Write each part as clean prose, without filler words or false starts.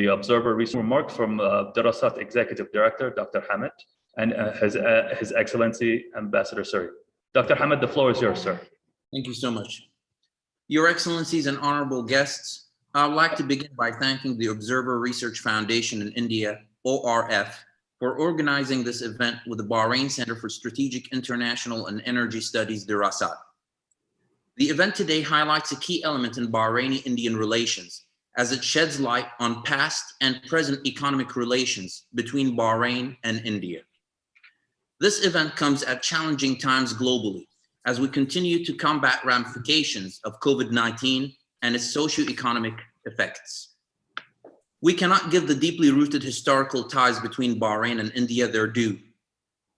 the Observer recent remarks from Darasat Executive Director, Dr. Hamid, and His Excellency Ambassador Suri. Dr. Hamid, the floor is yours, sir. Thank you so much. Your Excellencies and honorable guests, I would like to begin by thanking the Observer Research Foundation in India, ORF, for organizing this event with the Bahrain Center for Strategic International and Energy Studies, Darasat. The event today highlights a key element in Bahraini-Indian relations as it sheds light on past and present economic relations between Bahrain and India. This event comes at challenging times globally as we continue to combat ramifications of COVID-19 and its socio-economic effects. We cannot give the deeply rooted historical ties between Bahrain and India their due.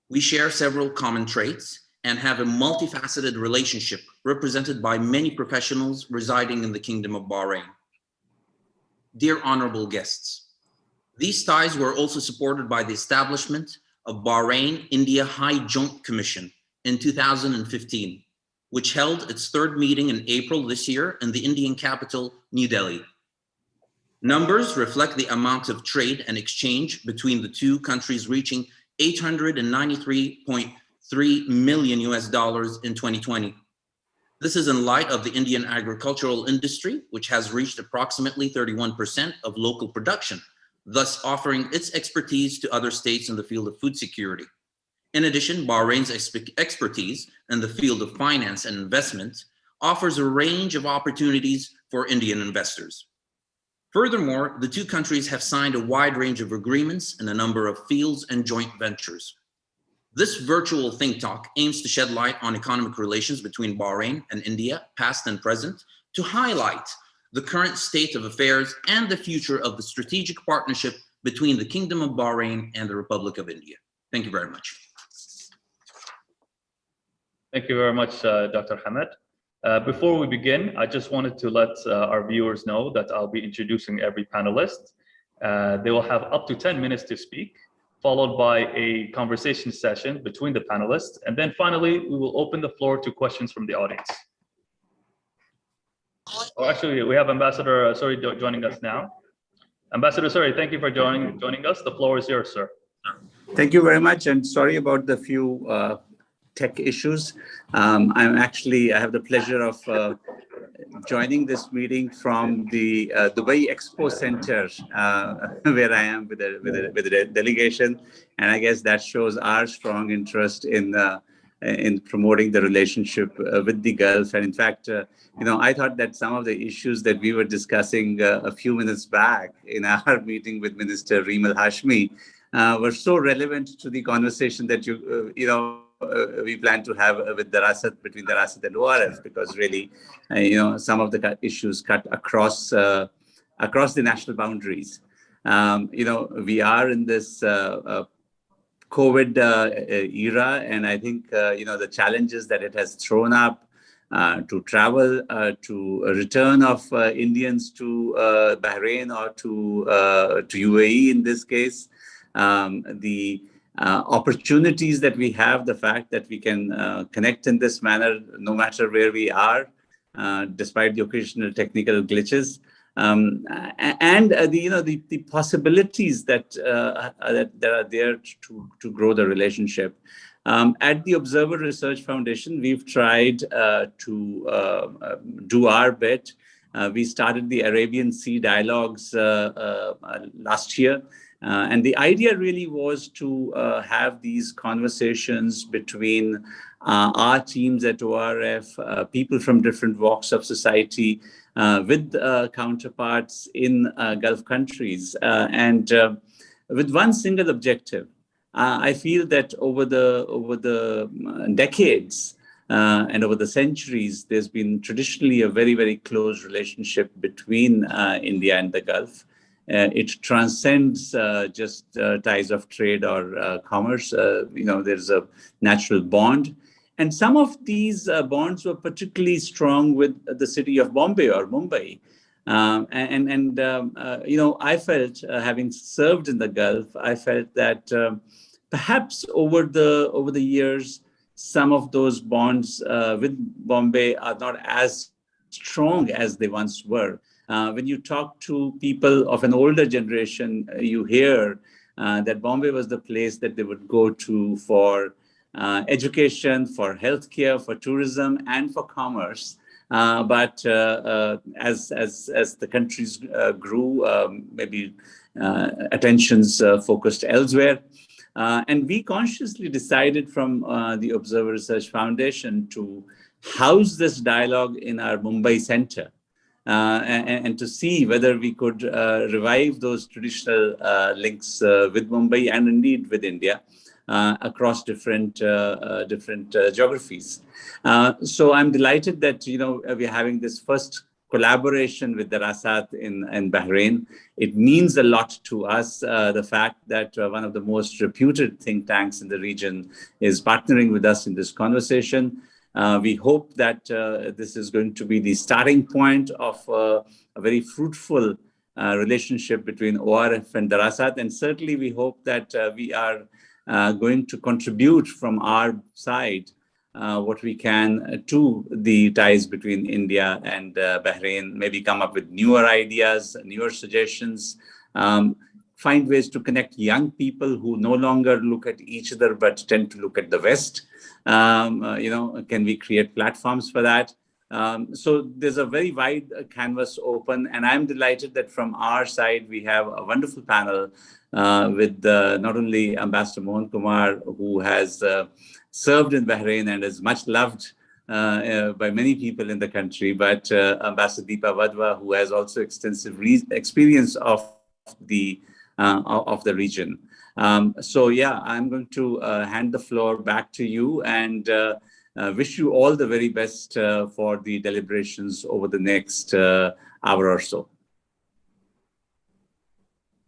We share several common traits and have a multifaceted relationship represented by many professionals residing in the Kingdom of Bahrain. Dear honorable guests, these ties were also supported by the establishment of Bahrain-India High Joint Commission in 2015, which held its third meeting in April this year in the Indian capital, New Delhi. Numbers reflect the amount of trade and exchange between the two countries reaching $893.3 million in 2020. This is in light of the Indian agricultural industry, which has reached approximately 31% of local production, thus offering its expertise to other states in the field of food security. In addition, Bahrain's expertise in the field of finance and investment offers a range of opportunities for Indian investors. Furthermore, the two countries have signed a wide range of agreements in a number of fields and joint ventures. This virtual think talk aims to shed light on economic relations between Bahrain and India, past and present, to highlight the current state of affairs and the future of the strategic partnership between the Kingdom of Bahrain and the Republic of India. Thank you very much. Thank you very much, Dr. Hamid. Before we begin, I just wanted to let our viewers know that I'll be introducing every panelist. They will have up to 10 minutes to speak, followed by a conversation session between the panelists. And then finally, we will open the floor to questions from the audience. Oh, actually, we have Ambassador Suri joining us now. Ambassador Suri, thank you for joining us. The floor is yours, sir. Thank you very much, and sorry about the few tech issues. I have the pleasure of joining this meeting from the Dubai Expo Center, where I am with a delegation, and I guess that shows our strong interest in promoting the relationship with the Gulf. And in fact, I thought that some of the issues that we were discussing a few minutes back in our meeting with Minister Reem Al Hashmi were so relevant to the conversation that we plan to have with Darasat, between Darasat and ORF, because really, some of the issues cut across the national boundaries. We are in this COVID era, and I think the challenges that it has thrown up to travel, to a return of Indians to Bahrain or to UAE in this case, the opportunities that we have, the fact that we can connect in this manner, no matter where we are, despite the occasional technical glitches, and the possibilities that are there to grow the relationship. At the Observer Research Foundation, we've tried to do our bit. We started the Arabian Sea Dialogues last year. And the idea really was to have these conversations between our teams at ORF, people from different walks of society, with counterparts in Gulf countries, and with one single objective. I feel that over the decades and over the centuries, there's been traditionally a very, very close relationship between India and the Gulf. It transcends just ties of trade or commerce. There's a natural bond. And some of these bonds were particularly strong with the city of Bombay or Mumbai. I felt, having served in the Gulf, I felt that perhaps over the years, some of those bonds with Bombay are not as strong as they once were. When you talk to people of an older generation, you hear that Bombay was the place that they would go to for education, for healthcare, for tourism, and for commerce. But as the countries grew, maybe attentions focused elsewhere. And we consciously decided from the Observer Research Foundation to house this dialogue in our Mumbai center and to see whether we could revive those traditional links with Mumbai and indeed with India across different geographies. So I'm delighted that we're having this first collaboration with the Darasat in Bahrain. It means a lot to us, the fact that one of the most reputed think tanks in the region is partnering with us in this conversation. We hope that this is going to be the starting point of a very fruitful relationship between ORF and Darasat. And certainly we hope that we are going to contribute from our side what we can to the ties between India and Bahrain, maybe come up with newer ideas, newer suggestions, find ways to connect young people who no longer look at each other but tend to look at the West. Can we create platforms for that? So there's a very wide canvas open, and I'm delighted that from our side, we have a wonderful panel with not only Ambassador Mohan Kumar, who has served in Bahrain and is much loved by many people in the country, but Ambassador Deepa Wadhwa, who has also extensive experience of the region. So yeah, I'm going to hand the floor back to you and wish you all the very best for the deliberations over the next hour or so.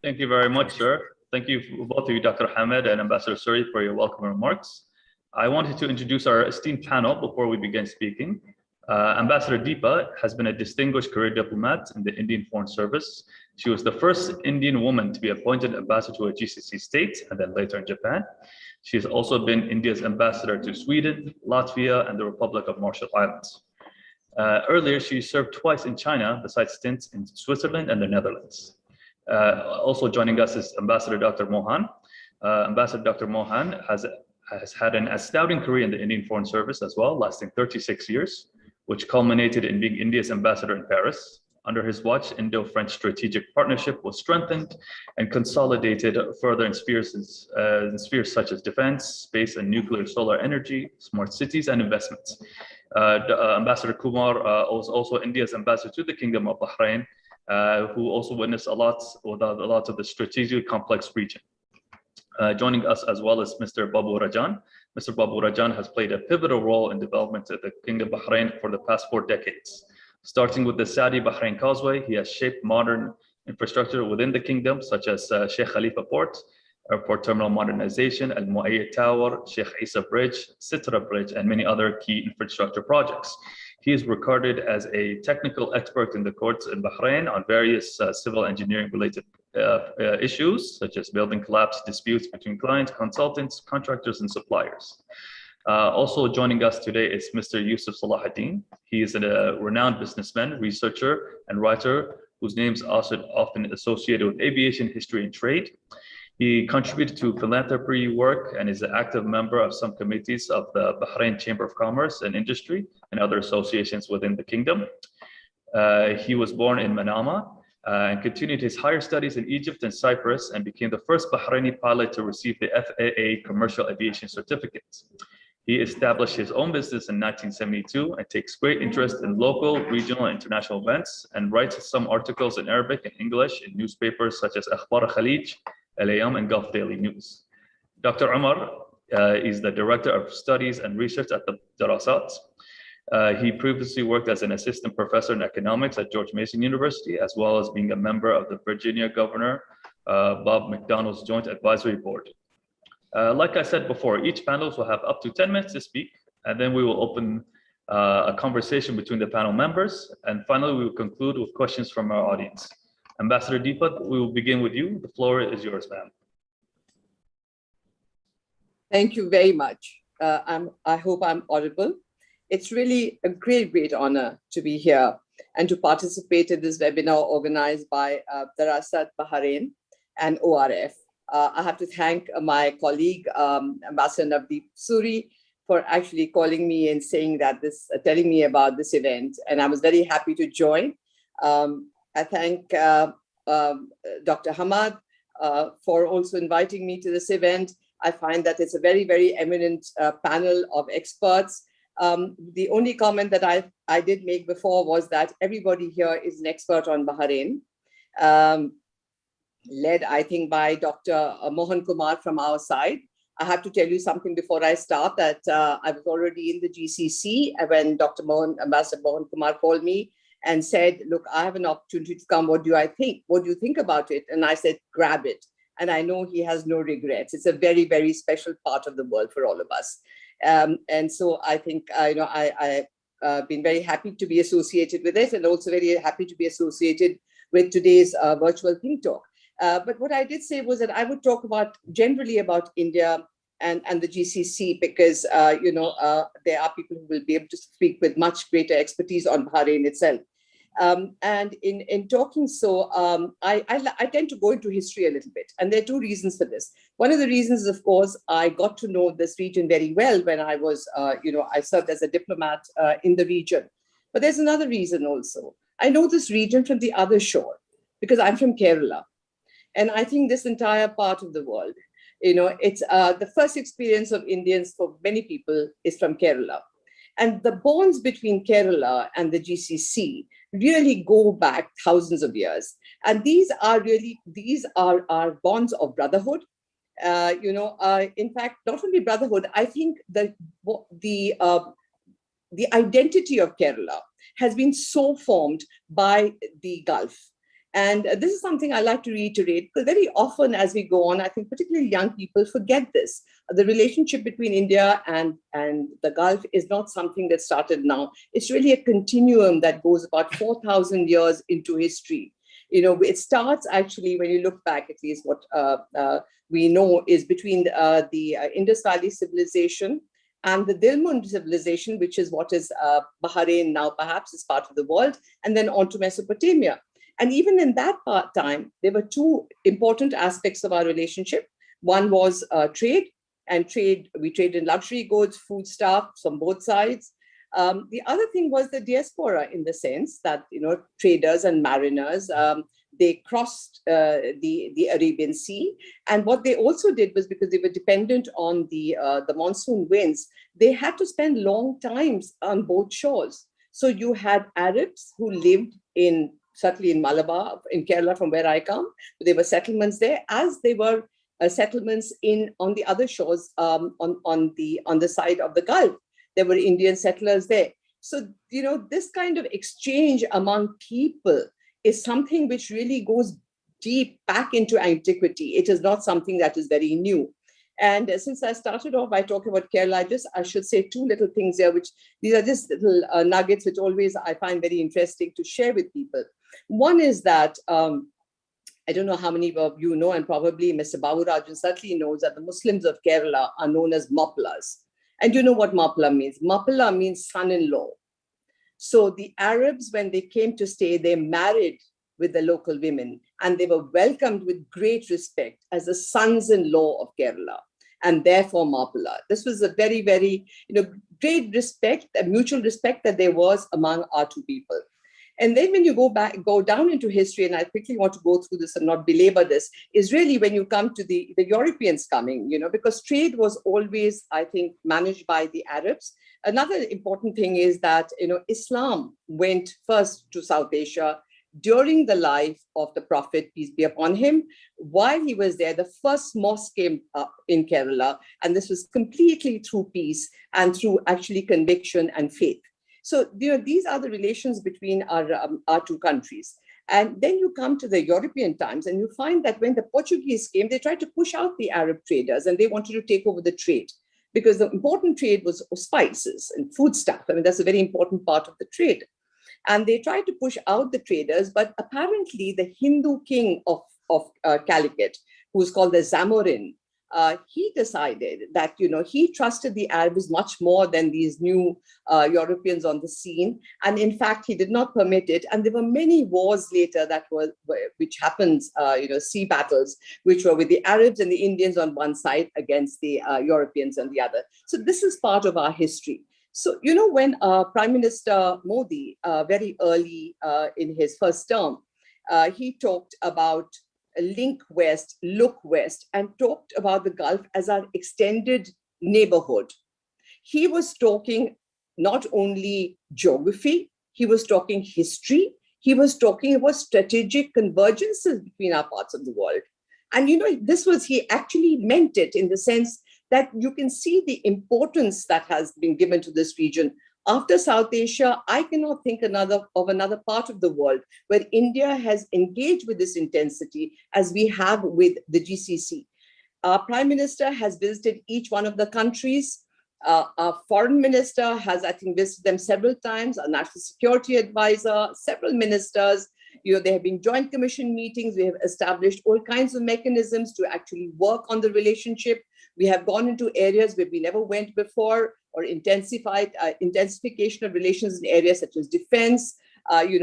Thank you very much, sir. Thank you, both of you, Dr. Hamid and Ambassador Suri, for your welcome remarks. I wanted to introduce our esteemed panel before we begin speaking. Ambassador Deepa has been a distinguished career diplomat in the Indian Foreign Service. She was the first Indian woman to be appointed ambassador to a GCC state and then later in Japan. She has also been India's ambassador to Sweden, Latvia, and the Republic of Marshall Islands. Earlier, she served twice in China, besides stints in Switzerland and the Netherlands. Also joining us is Ambassador Dr. Mohan. Ambassador Dr. Mohan has had an astounding career in the Indian Foreign Service as well, lasting 36 years, which culminated in being India's ambassador in Paris. Under his watch, Indo-French strategic partnership was strengthened and consolidated further in spheres such as defense, space and nuclear solar energy, smart cities, and investments. Ambassador Kumar was also India's ambassador to the Kingdom of Bahrain, who also witnessed a lot of the strategically complex region. Joining us as well as Mr. Babu Rajan. Mr. Babu Rajan has played a pivotal role in development of the Kingdom of Bahrain for the past 4 decades. Starting with the Saudi-Bahrain Causeway, he has shaped modern infrastructure within the kingdom, such as Sheikh Khalifa Port, Airport Terminal Modernization, Al Muayyad Tower, Sheikh Isa Bridge, Sitra Bridge, and many other key infrastructure projects. He is regarded as a technical expert in the courts in Bahrain on various civil engineering related issues, such as building collapse disputes between clients, consultants, contractors, and suppliers. Also joining us today is Mr. Yusuf Salahuddin. He is a renowned businessman, researcher, and writer whose name is also often associated with aviation history and trade. He contributed to philanthropy work and is an active member of some committees of the Bahrain Chamber of Commerce and Industry and other associations within the kingdom. He was born in Manama and continued his higher studies in Egypt and Cyprus and became the first Bahraini pilot to receive the FAA Commercial Aviation Certificate. He established his own business in 1972 and takes great interest in local, regional, and international events and writes some articles in Arabic and English in newspapers such as Akhbar Khalij, Al-Ayam, and Gulf Daily News. Dr. Umar is the Director of Studies and Research at the Darasat. He previously worked as an assistant professor in economics at George Mason University, as well as being a member of the Virginia Governor Bob McDonnell's Joint Advisory Board. Like I said before, each panelist will have up to 10 minutes to speak, and then we will open a conversation between the panel members. And finally, we will conclude with questions from our audience. Ambassador Deepa, we will begin with you. The floor is yours, ma'am. Thank you very much. I hope I'm audible. It's really a great honor to be here and to participate in this webinar organized by Darasat Bahrain and ORF. I have to thank my colleague, Ambassador Navdeep Suri, for actually calling me and saying that telling me about this event, and I was very happy to join. I thank Dr. Hamad for also inviting me to this event. I find that it's a very, very eminent panel of experts. The only comment that I did make before was that everybody here is an expert on Bahrain, led, I think, by Dr. Mohan Kumar from our side. I have to tell you something before I start, that I was already in the GCC when Dr. Mohan, Ambassador Mohan Kumar called me and said, look, I have an opportunity to come. What do I think? What do you think about it? And I said, grab it. And I know he has no regrets. It's a very, very special part of the world for all of us. And so I think, I've been very happy to be associated with it, and also very happy to be associated with today's virtual Think Talk. But what I did say was that I would talk generally about India and the GCC, because there are people who will be able to speak with much greater expertise on Bahrain itself. And in talking so, I tend to go into history a little bit, and there are two reasons for this. One of the reasons is, of course, I got to know this region very well when I was, I served as a diplomat in the region. But there's another reason also. I know this region from the other shore, because I'm from Kerala. And I think this entire part of the world, it's the first experience of Indians for many people is from Kerala. And the bonds between Kerala and the GCC really go back thousands of years. And these are our bonds of brotherhood. In fact, not only brotherhood, I think that the identity of Kerala has been so formed by the Gulf. And this is something I like to reiterate, because very often as we go on, I think particularly young people forget this. The relationship between India and the Gulf is not something that started now. It's really a continuum that goes about 4,000 years into history. It starts actually, when you look back, at least what we know is between the Indus Valley civilization and the Dilmun civilization, which is what is Bahrain now perhaps is part of the world, and then on to Mesopotamia. And even in that time, there were two important aspects of our relationship. One was trade, and we trade in luxury goods, foodstuffs from both sides. The other thing was the diaspora, in the sense that, traders and mariners, they crossed the Arabian Sea. And what they also did was, because they were dependent on the monsoon winds, they had to spend long times on both shores. So you had Arabs who lived certainly in Malabar, in Kerala, from where I come. There were settlements there, as they were settlements on the other shores, on the side of the Gulf. There were Indian settlers there. So, this kind of exchange among people is something which really goes deep back into antiquity. It is not something that is very new. And since I started off by talking about Kerala, I should say two little things here, which these are just little nuggets, which always I find very interesting to share with people. One is that, I don't know how many of you know, and probably Mr. Baburajan certainly knows, that the Muslims of Kerala are known as Maplas. And you know what Mapla means? Mapla means son-in-law. So the Arabs, when they came to stay, they married with the local women, and they were welcomed with great respect as the sons-in-law of Kerala, and therefore Mapla. This was a very, very great respect, a mutual respect that there was among our two people. And then when you go down into history, and I quickly want to go through this and not belabor this, is really when you come to the Europeans coming, because trade was always, I think, managed by the Arabs. Another important thing is that, Islam went first to South Asia during the life of the Prophet, peace be upon him. While he was there, the first mosque came in Kerala, and this was completely through peace and through actually conviction and faith. So, these are the relations between our two countries. And then you come to the European times, and you find that when the Portuguese came, they tried to push out the Arab traders, and they wanted to take over the trade, because the important trade was spices and foodstuff. I mean, that's a very important part of the trade. And they tried to push out the traders, but apparently the Hindu king of Calicut, who's called the Zamorin, he decided that, he trusted the Arabs much more than these new Europeans on the scene. And in fact, he did not permit it. And there were many wars later which happened, sea battles, which were with the Arabs and the Indians on one side against the Europeans on the other. So this is part of our history. So, when Prime Minister Modi, very early in his first term, he talked about link west, look west, and talked about the Gulf as our extended neighborhood. He was talking not only geography, he was talking history, he was talking about strategic convergences between our parts of the world. And he actually meant it in the sense that you can see the importance that has been given to this region. After South Asia, I cannot think of another part of the world where India has engaged with this intensity as we have with the GCC. Our Prime Minister has visited each one of the countries. Our Foreign Minister has, I think, visited them several times, our National Security Advisor, several ministers. There have been joint commission meetings. We have established all kinds of mechanisms to actually work on the relationship. We have gone into areas where we never went before, or intensification of relations in areas such as defense.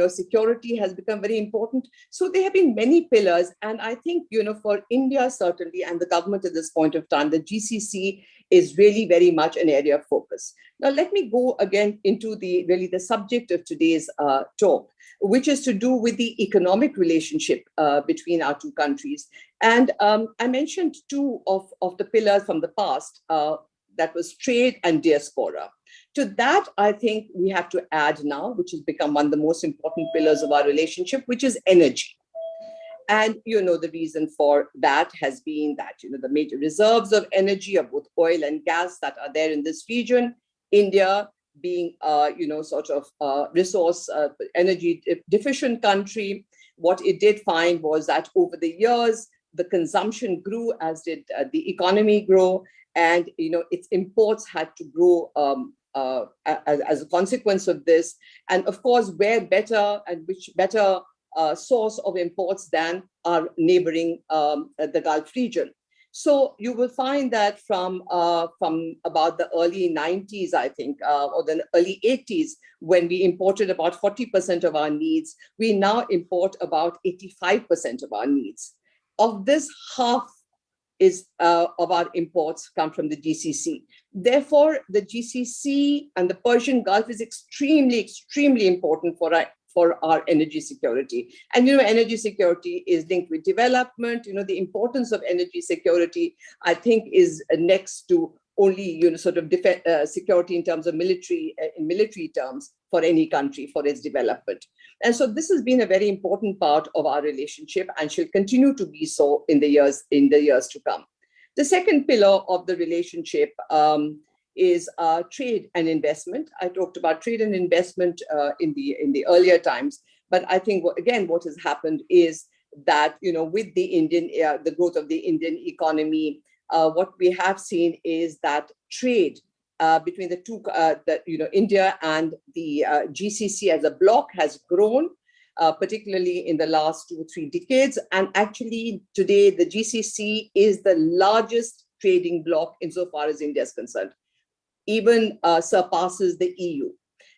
Security has become very important. So there have been many pillars. And I think, for India, certainly, and the government at this point of time, the GCC is really very much an area of focus. Now, let me go again into the subject of today's talk, which is to do with the economic relationship between our two countries. And I mentioned two of the pillars from the past, that was trade and diaspora. To that, I think we have to add now, which has become one of the most important pillars of our relationship, which is energy. And the reason for that has been that the major reserves of energy of both oil and gas that are there in this region, India being resource energy deficient country, what it did find was that over the years the consumption grew, as did the economy grow, and its imports had to grow as a consequence of this. And of course, where better and which better source of imports than our neighboring the Gulf region. So you will find that from about the early 90s, I think, or the early 80s, when we imported about 40% of our needs, we now import about 85% of our needs. Of this, half of our imports come from the GCC. Therefore, the GCC and the Persian Gulf is extremely, extremely important for our energy security. And energy security is linked with development. The importance of energy security, I think, is next to only security in terms of military terms for any country for its development. And so this has been a very important part of our relationship and shall continue to be so in the years to come. The second pillar of the relationship is trade and investment. I talked about trade and investment in the earlier times, but I think what has happened is that with the growth of the Indian economy, what we have seen is that trade between the two, India and the GCC as a bloc has grown, particularly in the last 2 or 3 decades. And actually today, the GCC is the largest trading bloc insofar as India is concerned, even surpasses the EU.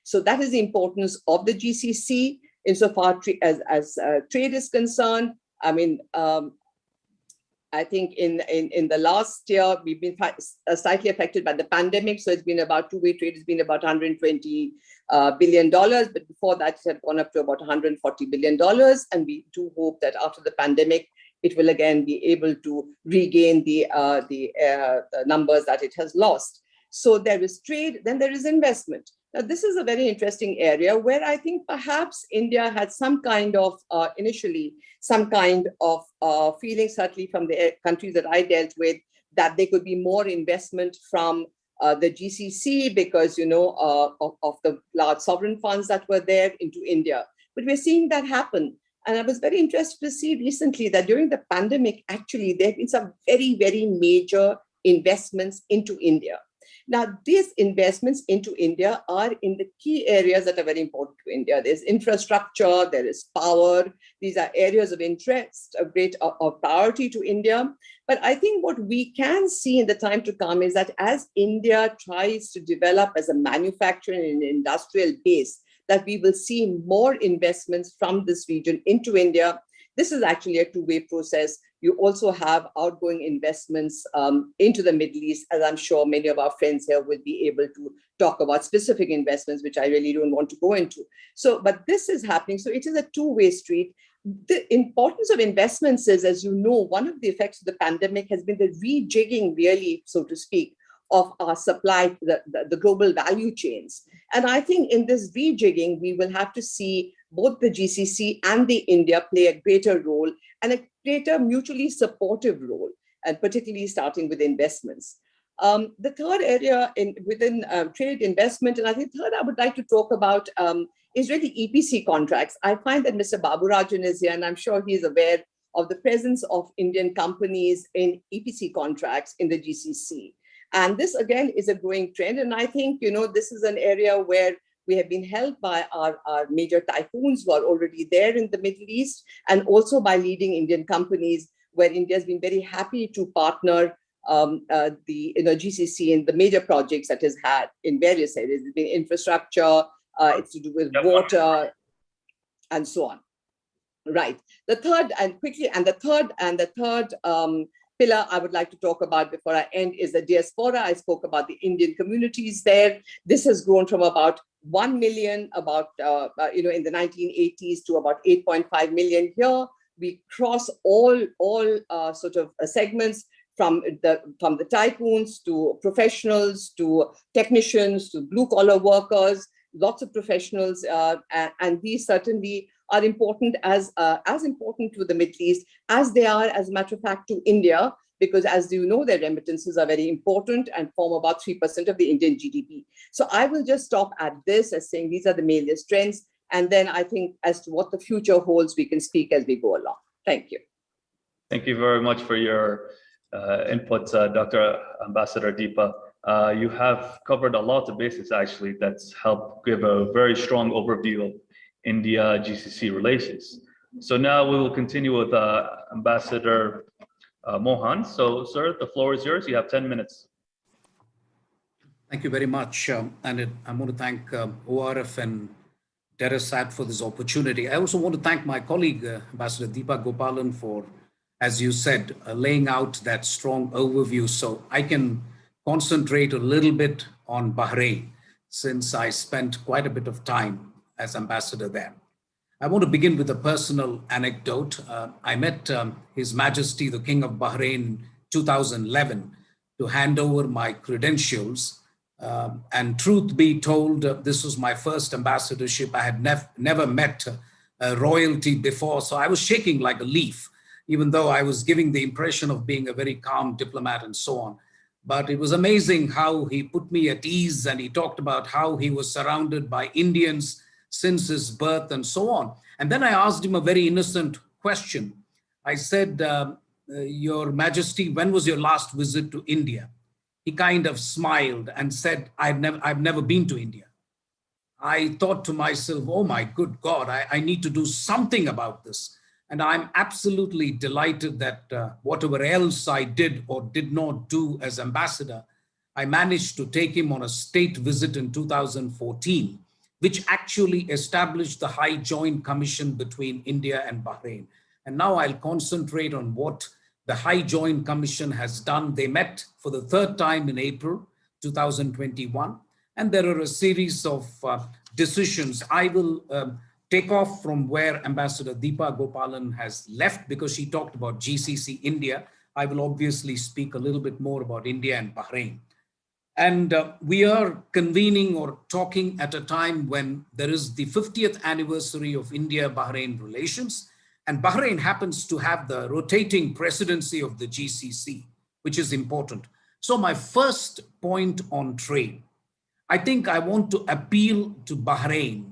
So that is the importance of the GCC insofar as trade is concerned. I mean, I think in the last year, we've been slightly affected by the pandemic. So it's been about two-way trade has been about $120 billion. But before that, it had gone up to about $140 billion. And we do hope that after the pandemic, it will again be able to regain the numbers that it has lost. So there is trade, then there is investment. Now, this is a very interesting area where I think perhaps India had some kind of, initially, some kind of feeling, certainly from the countries that I dealt with, that there could be more investment from the GCC because, of the large sovereign funds that were there into India. But we're seeing that happen. And I was very interested to see recently that during the pandemic, actually, there have been some very, very major investments into India. Now, these investments into India are in the key areas that are very important to India. There's infrastructure, there is power. These are areas of interest, of great of priority to India. But I think what we can see in the time to come is that as India tries to develop as a manufacturing and industrial base, that we will see more investments from this region into India. This is actually a two-way process. You also have outgoing investments into the Middle East, as I'm sure many of our friends here will be able to talk about specific investments, which I really don't want to go into. So, but this is happening. So it is a two-way street. The importance of investments is, as you know, one of the effects of the pandemic has been the rejigging, really, so to speak, of our supply, the global value chains. And I think in this rejigging, we will have to see both the GCC and the India play a greater role and a greater mutually supportive role, and particularly starting with investments. The third area within trade investment, and I think third I would like to talk about is really EPC contracts. I find that Mr. Baburajan is here, and I'm sure he's aware of the presence of Indian companies in EPC contracts in the GCC. And this, again, is a growing trend. And I think, this is an area where we have been helped by our major tycoons who are already there in the Middle East, and also by leading Indian companies, where India has been very happy to partner the GCC in the major projects that has had in various areas. It's been infrastructure, it's to do with water, and so on. Right. The third, and quickly, and the third pillar I would like to talk about before I end is the diaspora. I spoke about the Indian communities there. This has grown from about 1 million in the 1980s to about 8.5 million here. We cross all sort of segments, from the tycoons to professionals to technicians to blue collar workers, lots of professionals, and these certainly are important, as important to the Middle East as they are, as a matter of fact, to India, because as you know, their remittances are very important and form about 3% of the Indian GDP. So I will just stop at this as saying these are the major trends. And then I think as to what the future holds, we can speak as we go along. Thank you. Thank you very much for your input, Dr. Ambassador Deepa. You have covered a lot of bases, actually, that's helped give a very strong overview of India-GCC relations. So now we will continue with Ambassador Mohan. So, sir, the floor is yours. You have 10 minutes. Thank you very much. And I want to thank ORF and Terasat for this opportunity. I also want to thank my colleague, Ambassador Deepa Gopalan, for, as you said, laying out that strong overview. So I can concentrate a little bit on Bahrain, since I spent quite a bit of time as ambassador there. I want to begin with a personal anecdote. I met His Majesty, the King of Bahrain, in 2011 to hand over my credentials. And truth be told, this was my first ambassadorship. I had never met royalty before, so I was shaking like a leaf, even though I was giving the impression of being a very calm diplomat and so on. But it was amazing how he put me at ease, and he talked about how he was surrounded by Indians since his birth and so on. And then I asked him a very innocent question. I said, Your Majesty, when was your last visit to India? He kind of smiled and said, I've never been to India. I thought to myself, oh my good God, I need to do something about this. And I'm absolutely delighted that whatever else I did or did not do as ambassador, I managed to take him on a state visit in 2014, which actually established the High Joint Commission between India and Bahrain. And now I'll concentrate on what the High Joint Commission has done. They met for the third time in April 2021, and there are a series of decisions. I will take off from where Ambassador Deepa Gopalan has left, because she talked about GCC India. I will obviously speak a little bit more about India and Bahrain. And we are convening or talking at a time when there is the 50th anniversary of India-Bahrain relations. And Bahrain happens to have the rotating presidency of the GCC, which is important. So my first point on trade, I think I want to appeal to Bahrain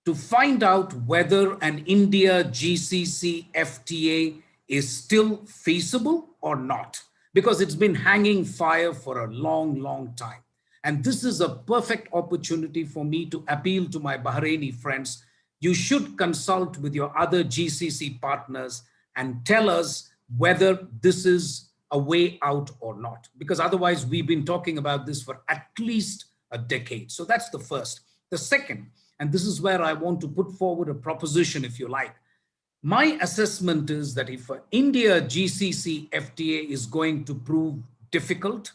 to find out whether an India-GCC FTA is still feasible or not, because it's been hanging fire for a long, long time. And this is a perfect opportunity for me to appeal to my Bahraini friends. You should consult with your other GCC partners and tell us whether this is a way out or not, because otherwise we've been talking about this for at least a decade. So that's the first. The second, and this is where I want to put forward a proposition, if you like. My assessment is that if India GCC FTA is going to prove difficult,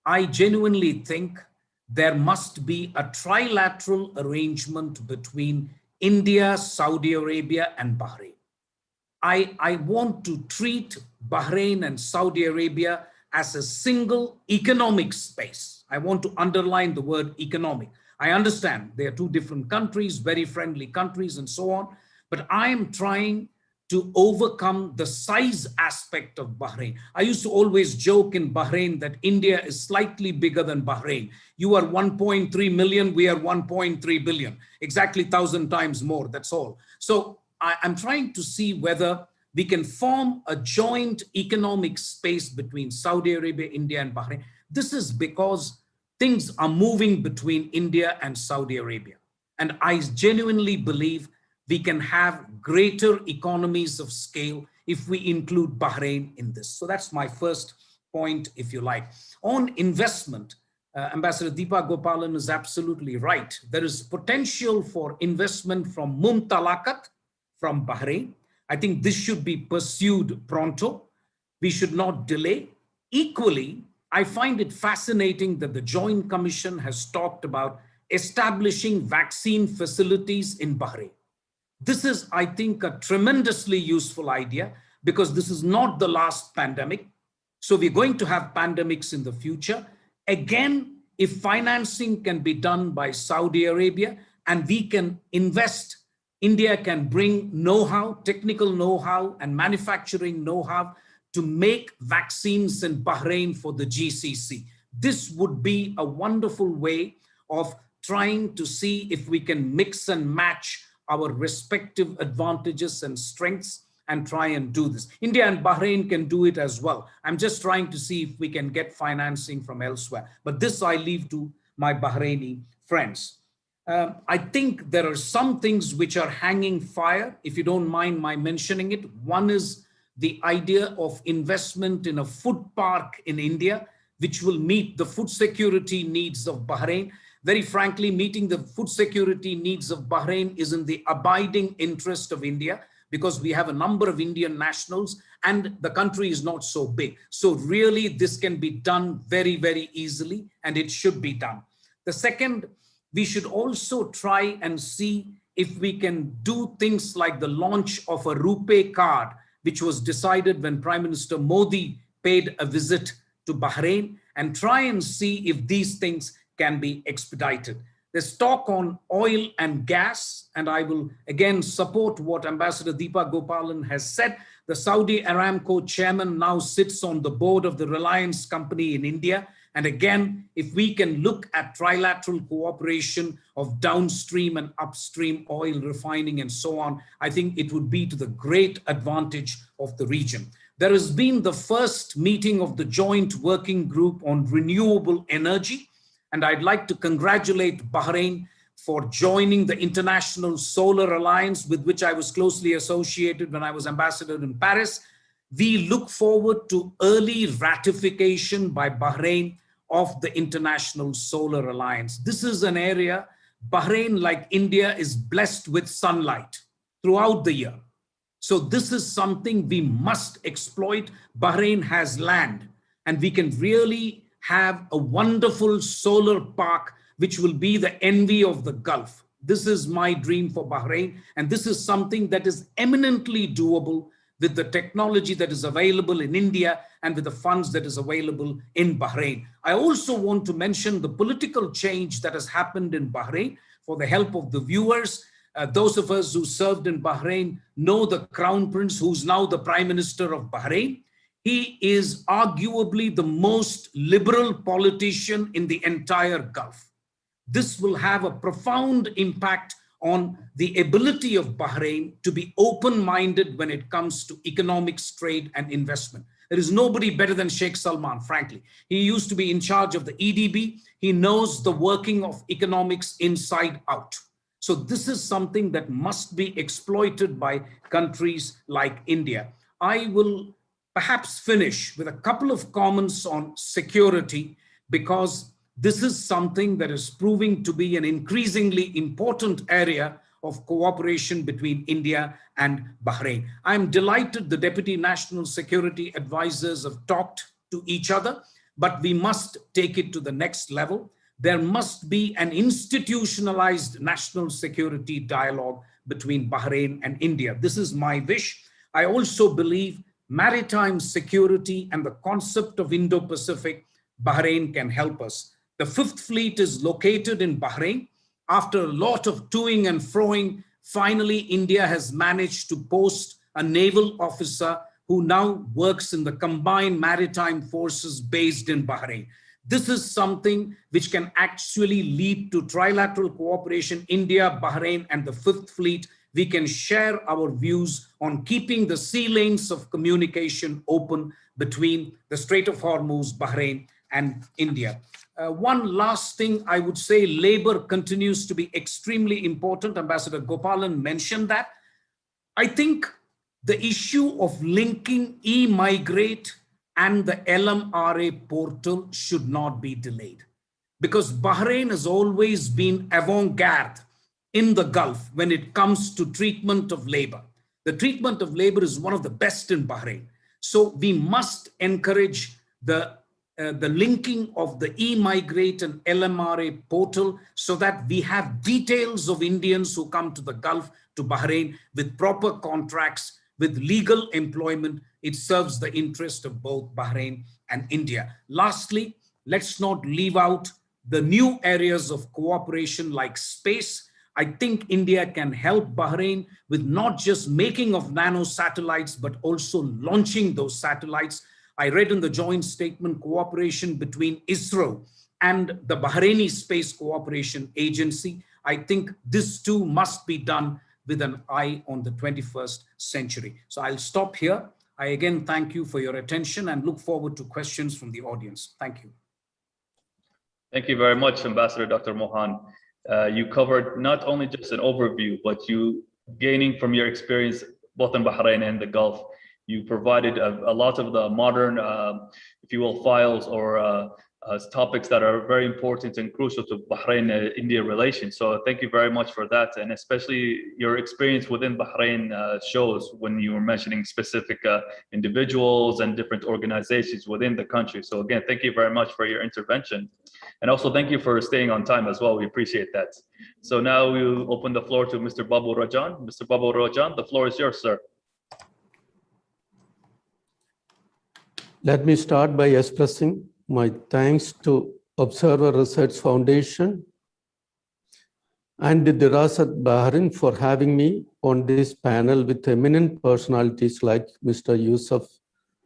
I genuinely think there must be a trilateral arrangement between India, Saudi Arabia, and Bahrain. I want to treat Bahrain and Saudi Arabia as a single economic space. I want to underline the word economic. I understand they are two different countries, very friendly countries and so on, but I am trying to overcome the size aspect of Bahrain. I used to always joke in Bahrain that India is slightly bigger than Bahrain. You are 1.3 million, we are 1.3 billion, exactly 1,000 times more, that's all. So I'm trying to see whether we can form a joint economic space between Saudi Arabia, India, and Bahrain. This is because things are moving between India and Saudi Arabia. And I genuinely believe we can have greater economies of scale if we include Bahrain in this. So that's my first point, if you like. On investment, Ambassador Deepa Gopalan is absolutely right. There is potential for investment from Mumtalakat, from Bahrain. I think this should be pursued pronto. We should not delay. Equally, I find it fascinating that the Joint Commission has talked about establishing vaccine facilities in Bahrain. This is, I think, a tremendously useful idea because this is not the last pandemic. So we're going to have pandemics in the future. Again, if financing can be done by Saudi Arabia and we can invest, India can bring know-how, technical know-how and manufacturing know-how to make vaccines in Bahrain for the GCC. This would be a wonderful way of trying to see if we can mix and match our respective advantages and strengths and try and do this. India and Bahrain can do it as well. I'm just trying to see if we can get financing from elsewhere. But this I leave to my Bahraini friends. I think there are some things which are hanging fire, if you don't mind my mentioning it. One is the idea of investment in a food park in India, which will meet the food security needs of Bahrain. Very frankly, meeting the food security needs of Bahrain is in the abiding interest of India because we have a number of Indian nationals and the country is not so big. So really, this can be done very, very easily and it should be done. The second, we should also try and see if we can do things like the launch of a RuPay card, which was decided when Prime Minister Modi paid a visit to Bahrain, and try and see if these things can be expedited. There's talk on oil and gas, and I will again support what Ambassador Deepa Gopalan has said. The Saudi Aramco chairman now sits on the board of the Reliance company in India. And again, if we can look at trilateral cooperation of downstream and upstream oil refining and so on, I think it would be to the great advantage of the region. There has been the first meeting of the Joint Working Group on Renewable Energy. And I'd like to congratulate Bahrain for joining the International Solar Alliance, with which I was closely associated when I was ambassador in Paris. We look forward to early ratification by Bahrain of the International Solar Alliance. This is an area, Bahrain, like India, is blessed with sunlight throughout the year. So this is something we must exploit. Bahrain has land, and we can really have a wonderful solar park, which will be the envy of the Gulf. This is my dream for Bahrain, and this is something that is eminently doable with the technology that is available in India and with the funds that is available in Bahrain. I also want to mention the political change that has happened in Bahrain for the help of the viewers. Those of us who served in Bahrain know the Crown Prince, who's now the Prime Minister of Bahrain. He is arguably the most liberal politician in the entire Gulf. This will have a profound impact on the ability of Bahrain to be open-minded when it comes to economics, trade, and investment. There is nobody better than Sheikh Salman, frankly. He used to be in charge of the EDB. He knows the working of economics inside out. So this is something that must be exploited by countries like India. I will perhaps finish with a couple of comments on security, because this is something that is proving to be an increasingly important area of cooperation between India and Bahrain. I'm delighted the Deputy National Security Advisors have talked to each other, but we must take it to the next level. There must be an institutionalized national security dialogue between Bahrain and India. This is my wish. I also believe maritime security and the concept of Indo-Pacific, Bahrain can help us. The Fifth Fleet is located in Bahrain. After a lot of toing and froing, finally India has managed to post a naval officer who now works in the combined maritime forces based in Bahrain. This is something which can actually lead to trilateral cooperation, India, Bahrain, and the Fifth Fleet. We can share our views on keeping the sea lanes of communication open between the Strait of Hormuz, Bahrain, and India. One last thing I would say, labor continues to be extremely important. Ambassador Gopalan mentioned that. I think the issue of linking e-migrate and the LMRA portal should not be delayed, because Bahrain has always been avant-garde in the Gulf when it comes to treatment of labor. The treatment of labor is one of the best in Bahrain. So we must encourage the linking of the e-migrate and LMRA portal so that we have details of Indians who come to the Gulf, to Bahrain, with proper contracts, with legal employment. It serves the interest of both Bahrain and India. Lastly, let's not leave out the new areas of cooperation like space. I think India can help Bahrain with not just making of nano satellites, but also launching those satellites. I read in the joint statement cooperation between ISRO and the Bahraini Space Cooperation Agency. I think this too must be done with an eye on the 21st century. So I'll stop here. I again thank you for your attention and look forward to questions from the audience. Thank you. Thank you very much, Ambassador Dr. Mohan. You covered not only just an overview, but you gaining from your experience both in Bahrain and the Gulf. You provided a lot of the modern, if you will, files or topics that are very important and crucial to Bahrain-India relations. So thank you very much for that. And especially your experience within Bahrain shows when you were mentioning specific individuals and different organizations within the country. So again, thank you very much for your intervention. And also thank you for staying on time as well. We appreciate that. So now we'll open the floor to Mr. Babu Rajan. Mr. Babu Rajan, the floor is yours, sir. Let me start by expressing my thanks to Observer Research Foundation and the Dirasat Bahrain for having me on this panel with eminent personalities like Mr. Yusuf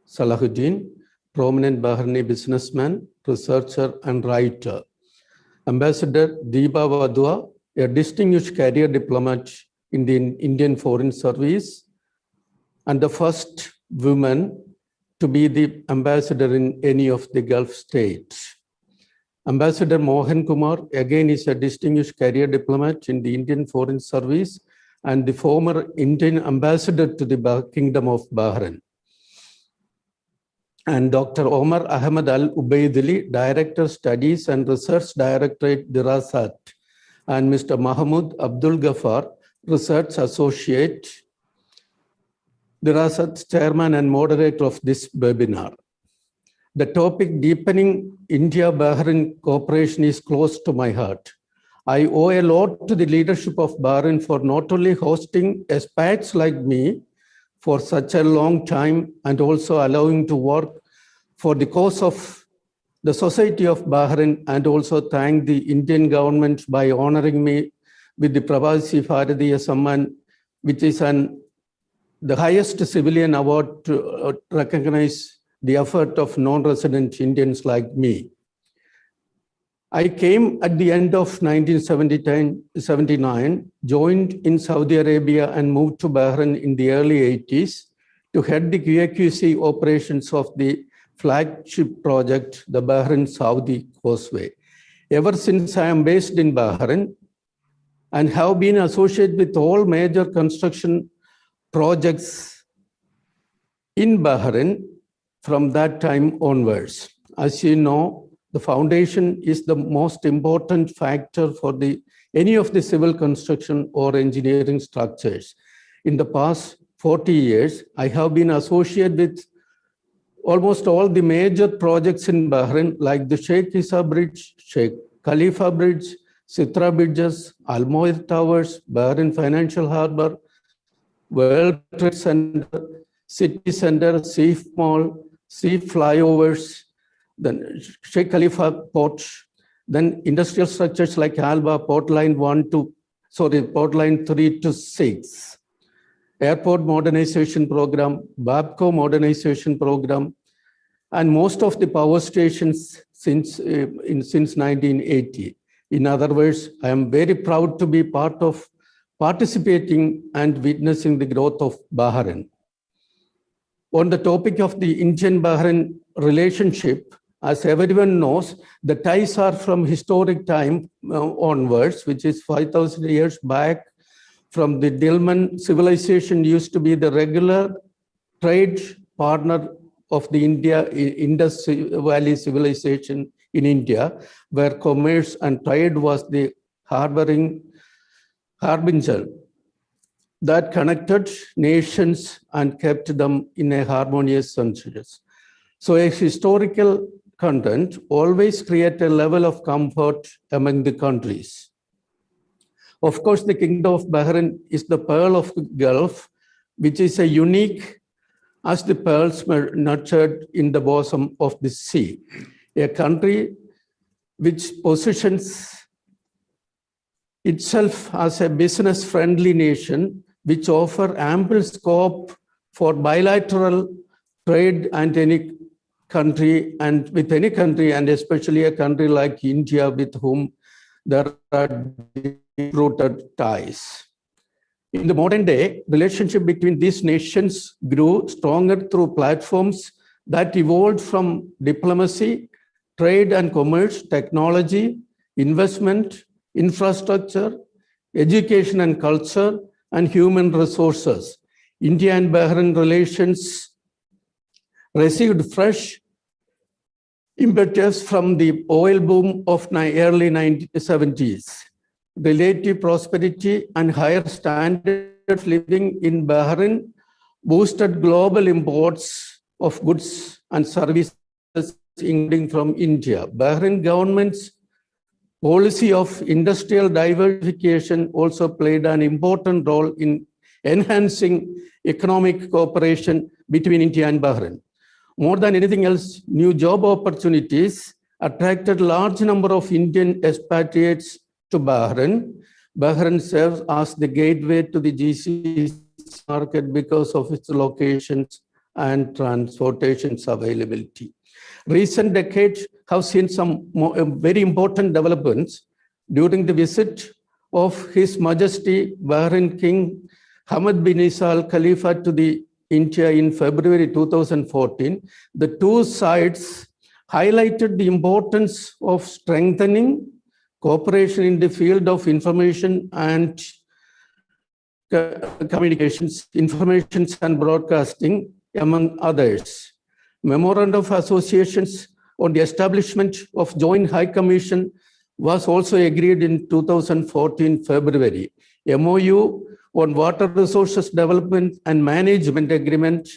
Salahuddin, prominent Bahraini businessman, researcher, and writer. Ambassador Deepa Wadua, a distinguished career diplomat in the Indian Foreign Service, and the first woman to be the ambassador in any of the Gulf states. Ambassador Mohan Kumar, again, is a distinguished career diplomat in the Indian Foreign Service and the former Indian ambassador to the Kingdom of Bahrain. And Dr. Omar Ahmed Al Ubaidili, Director Studies and Research Directorate Dirasat, and Mr. Mahmoud Abdul Ghaffar, Research Associate, Dirasat's chairman and moderator of this webinar. The topic, deepening India-Bahrain cooperation, is close to my heart. I owe a lot to the leadership of Bahrain for not only hosting expats like me for such a long time and also allowing to work for the cause of the Society of Bahrain, and also thank the Indian government by honoring me with the Pravasi Bharatiya Samman, which is the highest civilian award to recognize the effort of non-resident Indians like me. I came at the end of 1979, joined in Saudi Arabia and moved to Bahrain in the early 80s to head the QAQC operations of the flagship project, the Bahrain-Saudi Causeway. Ever since I am based in Bahrain and have been associated with all major construction projects in Bahrain from that time onwards. As you know, the foundation is the most important factor for any of the civil construction or engineering structures. In the past 40 years, I have been associated with almost all the major projects in Bahrain, like the Sheikh Issa Bridge, Sheikh Khalifa Bridge, Sitra Bridges, Al Moed Towers, Bahrain Financial Harbor, World Trade Center, City Center, Seaf Mall, Sea Flyovers, then Sheikh Khalifa Port, then industrial structures like Alba, Port Line 3 to 6, Airport Modernization Program, Babco Modernization Program, and most of the power stations since 1980. In other words, I am very proud to be part of participating and witnessing the growth of Bahrain. On the topic of the Indian-Bahrain relationship, as everyone knows, the ties are from historic time onwards, which is 5,000 years back. From the Dilmun civilization used to be the regular trade partner of the Indus Valley civilization in India, where commerce and trade was the harbinger that connected nations and kept them in a harmonious centuries. So a historical content always creates a level of comfort among the countries. Of course, the Kingdom of Bahrain is the pearl of the Gulf, which is a unique as the pearls were nurtured in the bosom of the sea. A country which positions itself as a business-friendly nation, which offers ample scope for bilateral trade and any country and with any country, and especially a country like India with whom there are deep-rooted ties. In the modern day, relationship between these nations grew stronger through platforms that evolved from diplomacy, trade and commerce, technology, investment, infrastructure, education and culture, and human resources. India and Bahrain relations received fresh impetus from the oil boom of early 1970s. Relative prosperity and higher standard of living in Bahrain boosted global imports of goods and services, including from India. Bahrain government's policy of industrial diversification also played an important role in enhancing economic cooperation between India and Bahrain. More than anything else, new job opportunities attracted a large number of Indian expatriates to Bahrain. Bahrain serves as the gateway to the GCC market because of its locations and transportation availability. Recent decades have seen some very important developments. During the visit of His Majesty Bahrain King Hamad bin Isa Al Khalifa to the India in February 2014, the two sides highlighted the importance of strengthening cooperation in the field of information and communications, information and broadcasting, among others. Memorandum of Associations on the establishment of Joint High Commission was also agreed in 2014 February. MOU on Water Resources Development and Management Agreement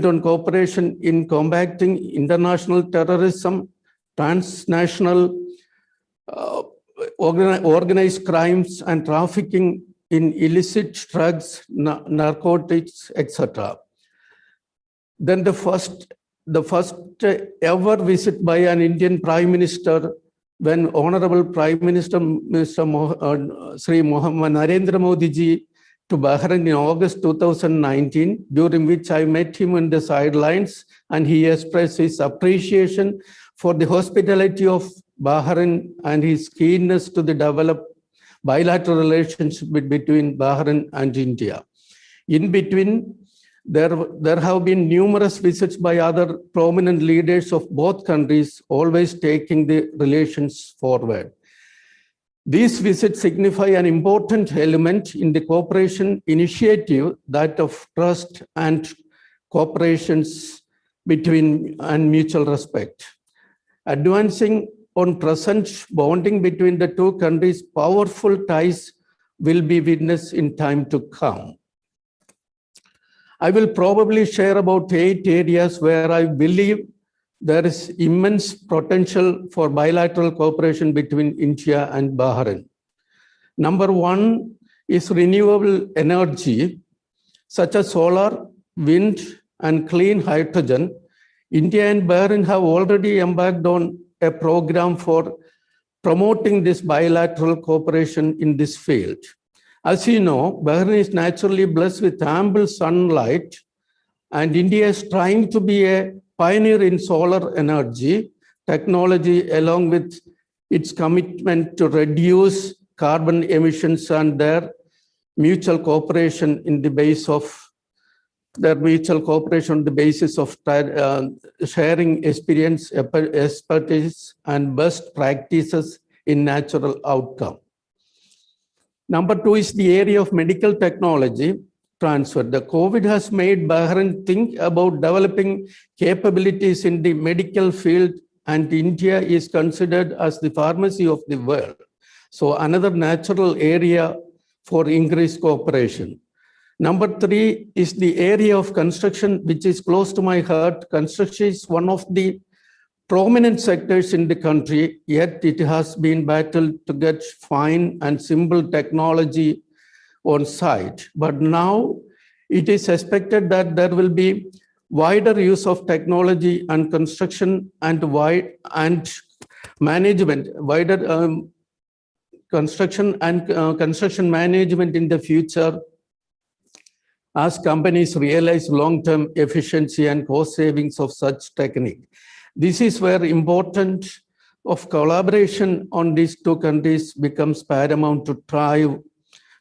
on cooperation in combating international terrorism, transnational organized crimes and trafficking in illicit drugs, narcotics, etc. Then the first ever visit by an Indian Prime Minister, when Honorable Prime Minister Sri Narendra Modi ji to Bahrain in August 2019, during which I met him on the sidelines, and he expressed his appreciation for the hospitality of Bahrain and his keenness to develop bilateral relationship between Bahrain and India. In between, there have been numerous visits by other prominent leaders of both countries, always taking the relations forward. These visits signify an important element in the cooperation initiative, that of trust and cooperations between and mutual respect. Advancing on present bonding between the two countries, powerful ties will be witnessed in time to come. I will probably share about 8 areas where I believe there is immense potential for bilateral cooperation between India and Bahrain. Number 1 is renewable energy, such as solar, wind, and clean hydrogen. India and Bahrain have already embarked on a program for promoting this bilateral cooperation in this field. As you know, Bahrain is naturally blessed with ample sunlight, and India is trying to be a pioneer in solar energy technology, along with its commitment to reduce carbon emissions, and their mutual cooperation in the base of sharing experience, expertise, and best practices in natural outcome. Number 2 is the area of medical technology transfer. The COVID has made Bahrain think about developing capabilities in the medical field, and India is considered as the pharmacy of the world. So another natural area for increased cooperation. Number 3 is the area of construction, which is close to my heart. Construction is one of the prominent sectors in the country, yet it has been battled to get fine and simple technology on site. But now it is expected that there will be wider use of technology and construction and management, wider construction and construction management in the future, as companies realize long-term efficiency and cost savings of such technique. This is where importance of collaboration on these two countries becomes paramount to drive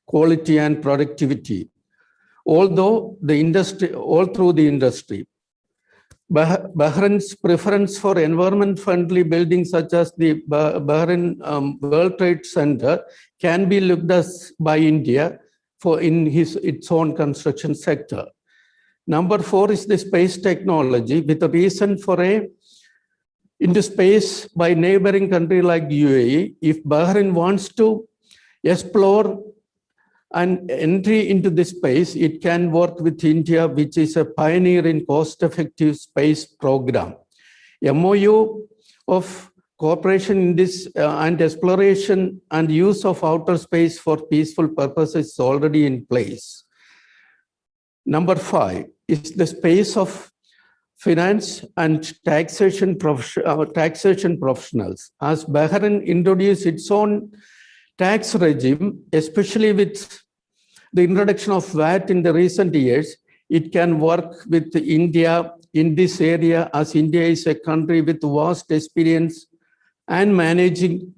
quality and productivity. All through the industry. Bahrain's preference for environment-friendly buildings such as the Bahrain World Trade Center can be looked at by India in its own construction sector. Number 4 is the space technology, with a recent foray into space by neighboring country like UAE. If Bahrain wants to explore an entry into this space, it can work with India, which is a pioneer in cost-effective space program. MOU of cooperation in this and exploration and use of outer space for peaceful purposes is already in place. Number 5 is the space of finance and taxation professionals. As Bahrain introduced its own tax regime, especially with the introduction of VAT in the recent years, it can work with India in this area, as India is a country with vast experience and managing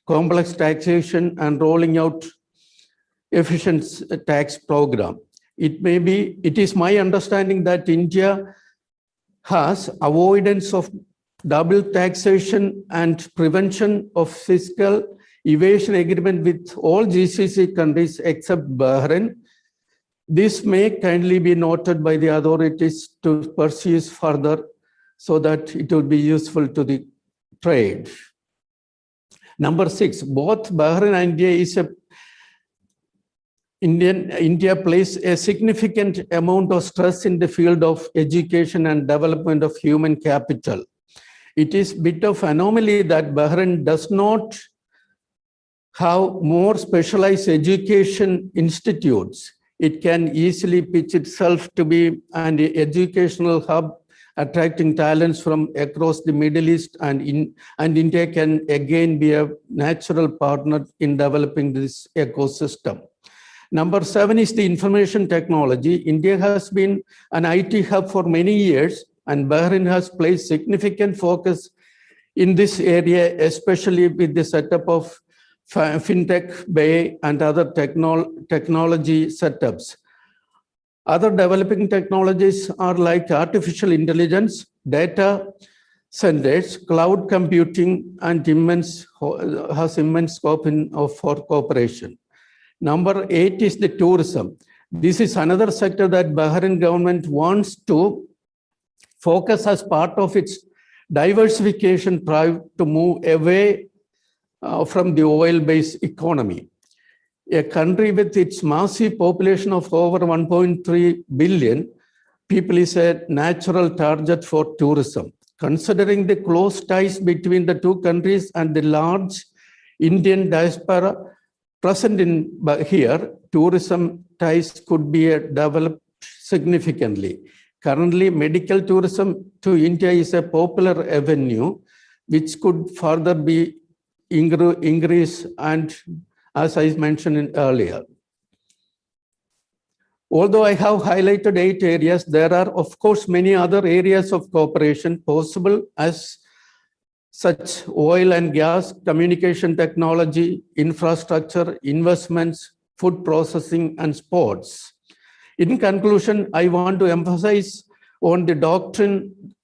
complex taxation and rolling out efficient tax program. It is my understanding that India has avoidance of double taxation and prevention of fiscal evasion agreement with all GCC countries except Bahrain. This may kindly be noted by the authorities to pursue further so that it will be useful to the trade. Number 6, both Bahrain and India plays a significant amount of stress in the field of education and development of human capital. It is a bit of anomaly that Bahrain does not have more specialized education institutes. It can easily pitch itself to be an educational hub, attracting talents from across the Middle East, and India can again be a natural partner in developing this ecosystem. Number 7 is the information technology. India has been an IT hub for many years, and Bahrain has placed significant focus in this area, especially with the setup of fintech, bay, and other technology setups. Other developing technologies are like artificial intelligence, data centers, cloud computing, and has immense scope for cooperation. Number 8 is the tourism. This is another sector that Bahrain government wants to focus as part of its diversification drive to move away from the oil-based economy. A country with its massive population of over 1.3 billion people is a natural target for tourism. Considering the close ties between the two countries and the large Indian diaspora present here, tourism ties could be developed significantly. Currently, medical tourism to India is a popular avenue, which could further be increased, and as I mentioned earlier. Although I have highlighted 8 areas, there are, of course, many other areas of cooperation possible, as such oil and gas, communication technology, infrastructure, investments, food processing, and sports. In conclusion, I want to emphasize on the doctrine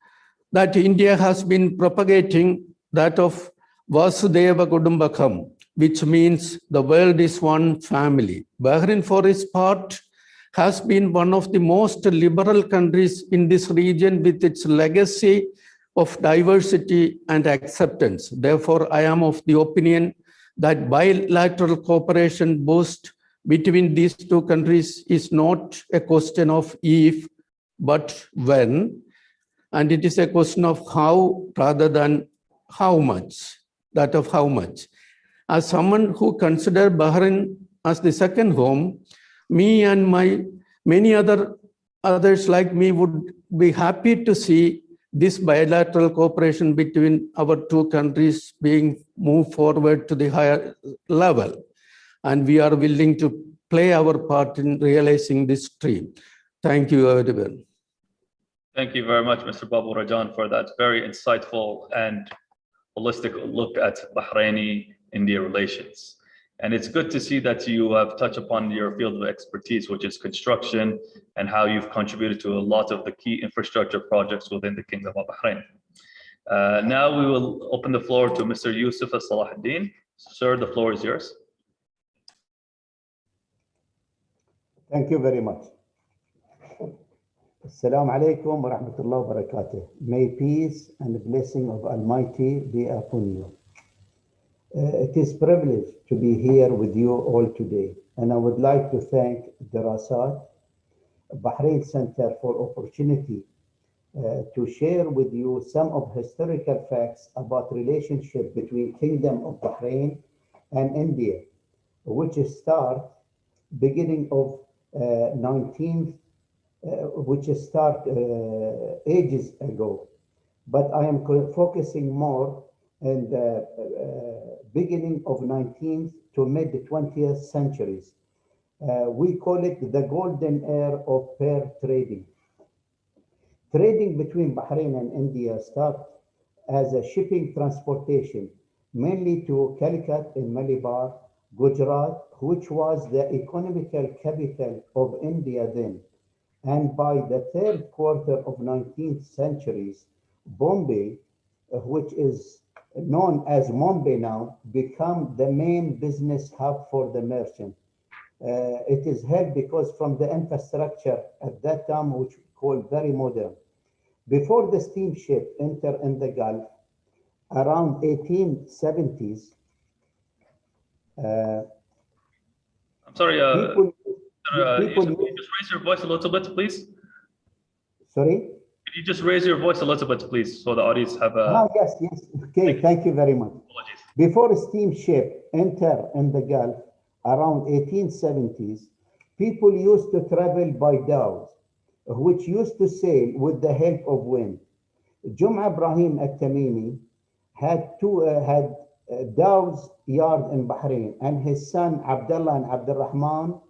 that India has been propagating, that of Vasudhaiva Kudumbakam, which means the world is one family. Bahrain, for its part, has been one of the most liberal countries in this region with its legacy of diversity and acceptance. Therefore, I am of the opinion that bilateral cooperation boost between these two countries is not a question of if, but when, and it is a question of how rather than how much, that of how much. As someone who considers Bahrain as the second home, me and many others like me would be happy to see this bilateral cooperation between our two countries being moved forward to the higher level. And we are willing to play our part in realizing this dream. Thank you, everyone. Thank you very much, Mr. Babu Rajan, for that very insightful and holistic look at Bahraini-India relations. And it's good to see that you have touched upon your field of expertise, which is construction, and how you've contributed to a lot of the key infrastructure projects within the Kingdom of Bahrain. Now we will open the floor to Mr. Yusuf Salahuddin. Sir, the floor is yours. Thank you very much. Assalamu alaikum wa rahmatullahi wa barakatuh. May peace and blessing of Almighty be upon you. It is a privilege to be here with you all today, and I would like to thank Darasat, Bahrain Center, for opportunity to share with you some of historical facts about relationship between Kingdom of Bahrain and India, which start beginning of ages ago. But I am focusing more in the beginning of 19th to mid 20th centuries. We call it the golden era of pearl trading. Trading between Bahrain and India started as a shipping transportation, mainly to Calicut in Malabar, Gujarat, which was the economical capital of India then. And by the third quarter of 19th centuries, Bombay, which is known as Mumbai now, become the main business hub for the merchant. It is held because from the infrastructure at that time, which we call very modern. Before the steamship entered in the Gulf, around 1870s, I'm sorry, can you just raise your voice a little bit, please? Sorry? Could you just raise your voice a little bit, please, so the audience have a... yes. Okay, thank you very much. Apologies. Before a steamship entered in the Gulf, around 1870s, people used to travel by dhows, which used to sail with the help of wind. Jum'a Ibrahim al-Tamimi had dhows yard in Bahrain, and his son Abdullah and Abdul Rahman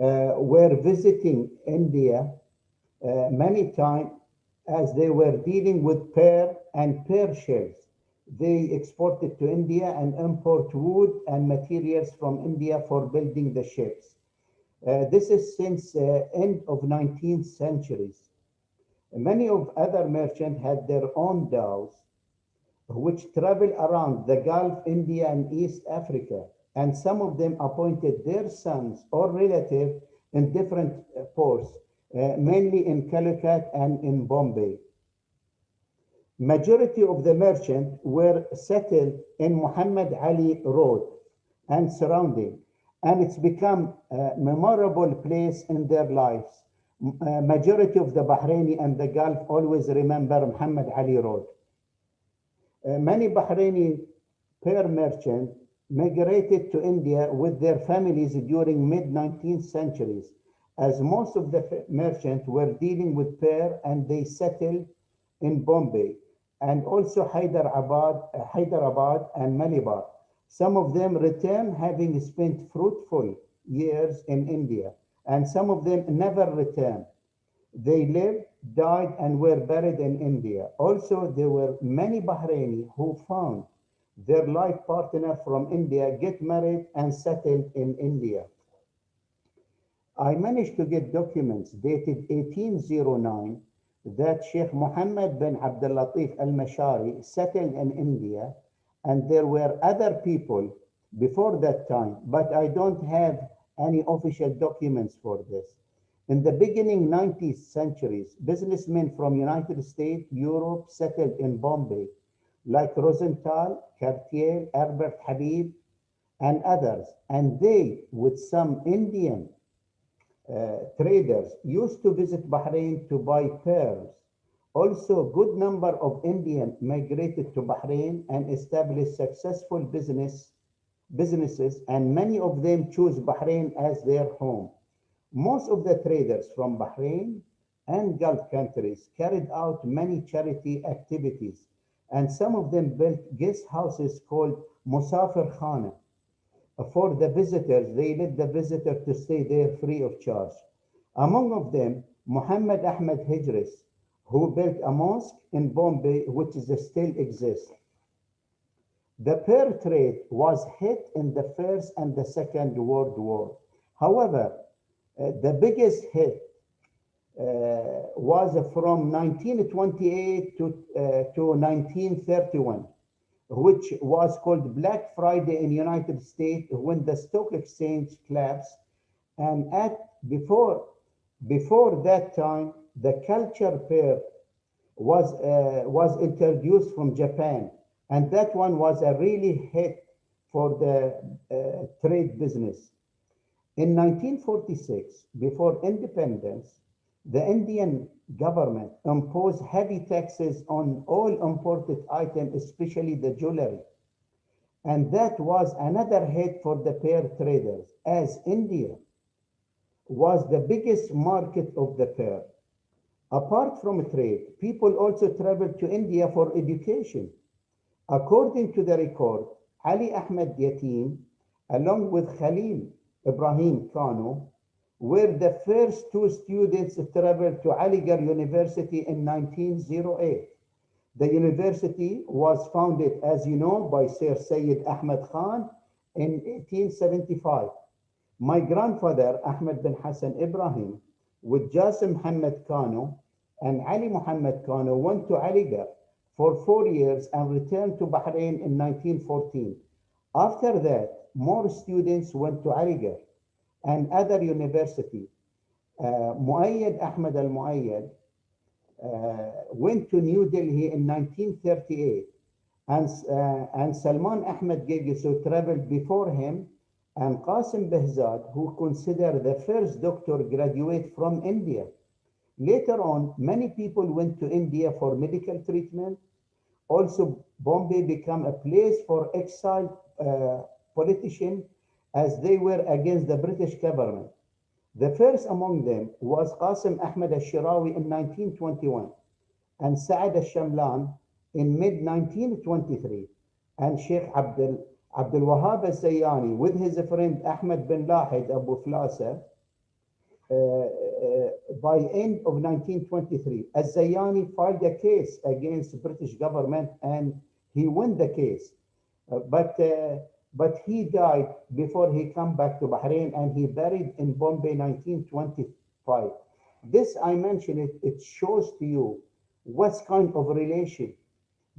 were visiting India many times as they were dealing with pear and pear shells. They exported to India and import wood and materials from India for building the ships. This is since end of 19th centuries. Many of other merchants had their own dhows, which travel around the Gulf, India, and East Africa, and some of them appointed their sons or relatives in different ports, mainly in Calicut and in Bombay. Majority of the merchants were settled in Muhammad Ali Road and surrounding, and it's become a memorable place in their lives. Majority of the Bahraini and the Gulf always remember Muhammad Ali Road. Many Bahraini pear merchants migrated to India with their families during mid-19th centuries, as most of the merchants were dealing with pear and they settled in Bombay and also Hyderabad and Malabar. Some of them returned having spent fruitful years in India, and some of them never returned. They lived, died, and were buried in India. Also, there were many Bahraini who found their life partner from India, get married, and settled in India. I managed to get documents dated 1809 that Sheikh Mohammed bin Abdul Latif al-Mashari settled in India, and there were other people before that time, but I don't have any official documents for this. In the beginning 19th centuries, businessmen from United States, Europe settled in Bombay, like Rosenthal, Cartier, Herbert Habib, and others. And they, with some Indian traders, used to visit Bahrain to buy pearls. Also, a good number of Indians migrated to Bahrain and established successful businesses, and many of them chose Bahrain as their home. Most of the traders from Bahrain and Gulf countries carried out many charity activities, and some of them built guest houses called Musafir Khana. For the visitors, they let the visitor to stay there free of charge. Among of them, Muhammad Ahmed Hijris, who built a mosque in Bombay, which still exists. The pearl trade was hit in the First and the Second World War. However, the biggest hit was from 1928 to 1931, which was called Black Friday in United States, when the stock exchange collapsed. And before that time, the culture pear was introduced from Japan, and that one was a really hit for the trade business. In 1946, before independence, the Indian government imposed heavy taxes on all imported items, especially the jewelry. And that was another hit for the pear traders, as India was the biggest market of the pear. Apart from trade, people also traveled to India for education. According to the record, Ali Ahmed Yatim, along with Khalil Ibrahim Kano, were the first two students to travel to Aligarh University in 1908. The university was founded, as you know, by Sir Syed Ahmed Khan in 1875. My grandfather, Ahmed bin Hassan Ibrahim, with Jasim Muhammad Kano and Ali Muhammad Kano, went to Aligarh for 4 years and returned to Bahrain in 1914. After that, more students went to Aligarh and other university. Muayyad Ahmed al-Muayyad went to New Delhi in 1938, and Salman Ahmed Gegiso traveled before him, and Qasim Behzad, who considered the first doctor graduate from India. Later on, many people went to India for medical treatment. Also, Bombay became a place for exiled politicians, as they were against the British government. The first among them was Qasim Ahmed al-Shirawi in 1921, and Saad al-Shamlan in mid-1923, and Sheikh Abdul Wahab al-Zayyani with his friend Ahmed bin Lahid Abu Flasa by end of 1923, Az-Zayani filed a case against the British government and he won the case. But he died before he come back to Bahrain and he buried in Bombay 1925. This I mention it shows to you what's kind of relation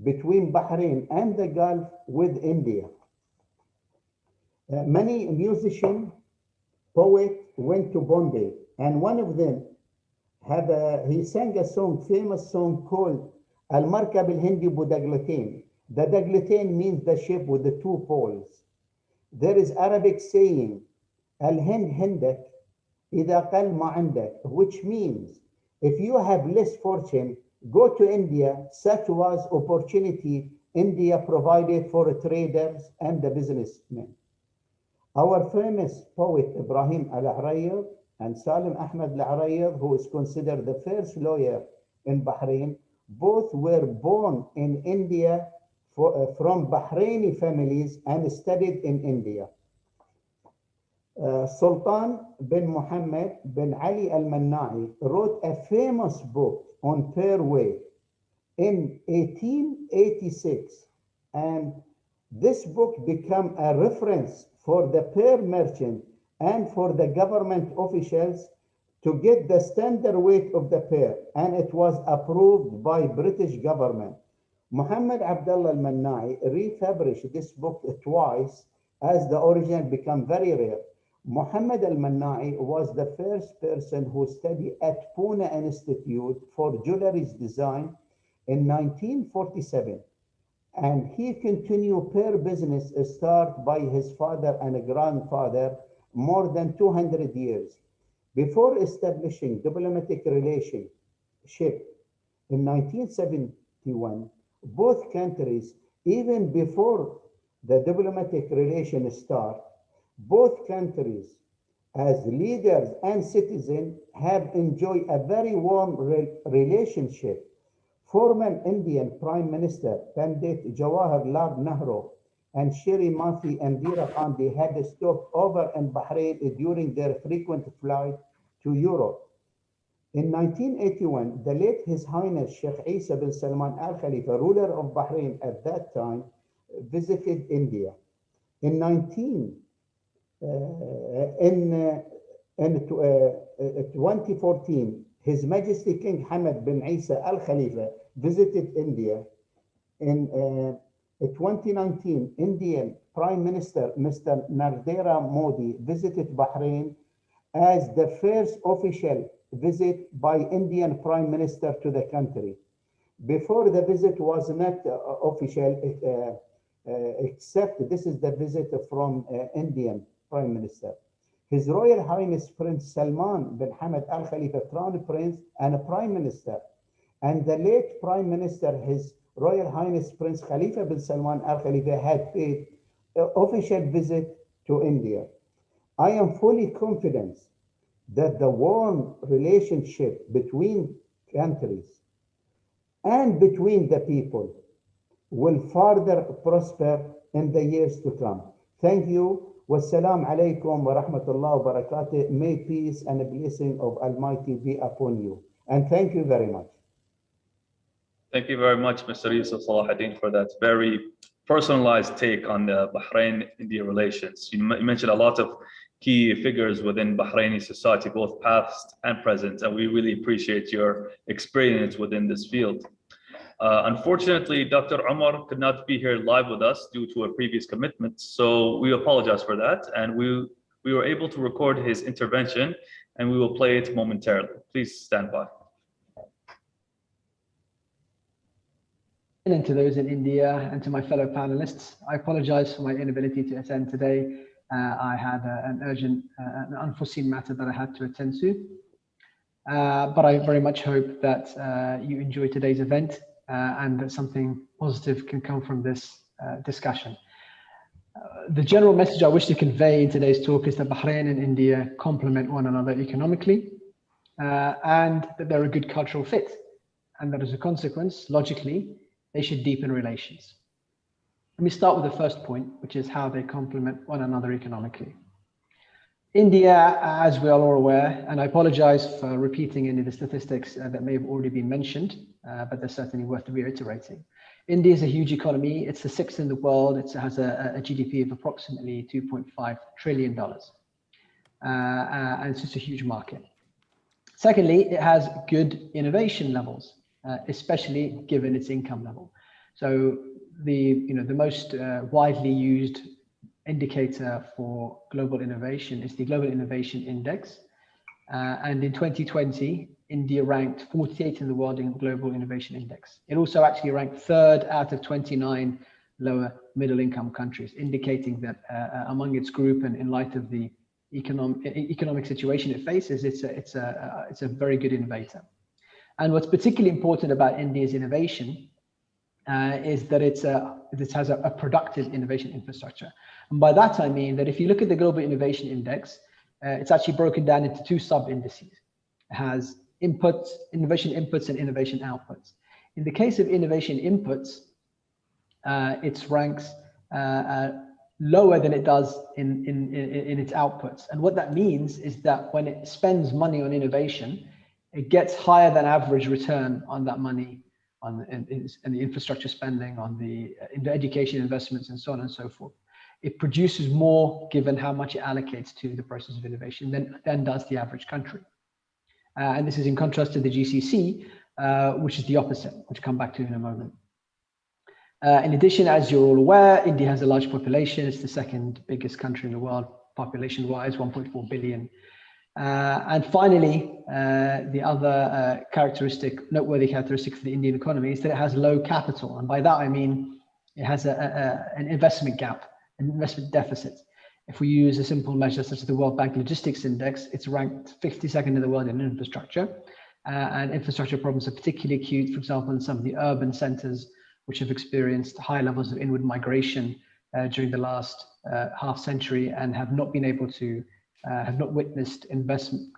between Bahrain and the Gulf with India. Many musicians, poets went to Bombay, and one of them he sang a song, famous song called Al-Markab al-Hindi Budaglatain. The Daglatain means the ship with the two poles. There is Arabic saying, Al-Hind Hindak, Ida qal ma indak, which means if you have less fortune, go to India. Such was opportunity India provided for traders and the businessmen. Our famous poet Ibrahim Al-Arayyad and Salim Ahmed Al-Arayyad, who is considered the first lawyer in Bahrain, both were born in India from Bahraini families and studied in India. Sultan bin Muhammad bin Ali al-Manna'i wrote a famous book on pearl weight in 1886, and this book became a reference for the pearl merchant and for the government officials to get the standard weight of the pearl, and it was approved by British government. Muhammad Abdullah al-Manna'i refurbished this book twice as the original became very rare. Muhammad al-Manna'i was the first person who studied at Pune Institute for Jewelry Design in 1947. And he continued pearl business started by his father and grandfather more than 200 years. Before establishing diplomatic relationship in 1971, both countries, even before the diplomatic relations start, both countries as leaders and citizens have enjoyed a very warm relationship. Former Indian Prime Minister Pandit Jawaharlal Nehru and Shri Mati Indira Gandhi had stopped over in Bahrain during their frequent flight to Europe. In 1981, the late His Highness Sheikh Isa bin Salman Al Khalifa, ruler of Bahrain at that time, visited India. In 2014, His Majesty King Hamad bin Isa Al Khalifa visited India. In 2019, Indian Prime Minister Mr. Narendra Modi visited Bahrain as the first official visit by Indian Prime Minister to the country. Before the visit was not official, except this is the visit from Indian Prime Minister. His Royal Highness Prince Salman bin Hamad Al Khalifa, Crown Prince and Prime Minister, and the late Prime Minister, His Royal Highness Prince Khalifa bin Salman Al Khalifa, had paid an official visit to India. I am fully confident that the warm relationship between countries and between the people will further prosper in the years to come. Thank you. Wassalamu alaikum wa rahmatullahi wa barakatuh. May peace and a blessing of Almighty be upon you. And thank you very much. Thank you very much, Mr. Yusuf Salahuddin, for that very personalized take on the Bahrain-India relations. You mentioned a lot of key figures within Bahraini society, both past and present, and we really appreciate your experience within this field. Unfortunately, Dr. Omar could not be here live with us due to a previous commitment, so we apologize for that, and we were able to record his intervention, and we will play it momentarily. Please stand by. And to those in India and to my fellow panelists, I apologize for my inability to attend today. I had an urgent, an unforeseen matter that I had to attend to. But I very much hope that you enjoy today's event and that something positive can come from this discussion. The general message I wish to convey in today's talk is that Bahrain and India complement one another economically and that they're a good cultural fit. And that as a consequence, logically, they should deepen relations. Let me start with the first point, which is how they complement one another economically. India, as we are all aware, and I apologize for repeating any of the statistics that may have already been mentioned, but they're certainly worth reiterating. India is a huge economy. It's the sixth in the world. It has a GDP of approximately $2.5 trillion. And it's just a huge market. Secondly, it has good innovation levels, especially given its income level. So the most widely used indicator for global innovation is the Global Innovation Index. And in 2020, India ranked 48 in the world in Global Innovation Index. It also actually ranked third out of 29 lower middle income countries, indicating that among its group and in light of the economic situation it faces, it's a very good innovator. And what's particularly important about India's innovation is that it has a productive innovation infrastructure. And by that, I mean that if you look at the Global Innovation Index, it's actually broken down into two sub-indices. It has innovation inputs and innovation outputs. In the case of innovation inputs, it ranks lower than it does in its outputs. And what that means is that when it spends money on innovation, it gets higher than average return on that money in the infrastructure spending, on the education investments, and so on and so forth. It produces more given how much it allocates to the process of innovation than does the average country. And this is in contrast to the GCC, which is the opposite, which I'll come back to in a moment. In addition, as you're all aware, India has a large population. It's the second biggest country in the world, population-wise, 1.4 billion. And finally, the other noteworthy characteristic of the Indian economy is that it has low capital. And by that, I mean, it has an investment gap, an investment deficit. If we use a simple measure such as the World Bank Logistics Index, it's ranked 52nd in the world in infrastructure. And infrastructure problems are particularly acute, for example, in some of the urban centers, which have experienced high levels of inward migration during the last half century and have not been able to, have not witnessed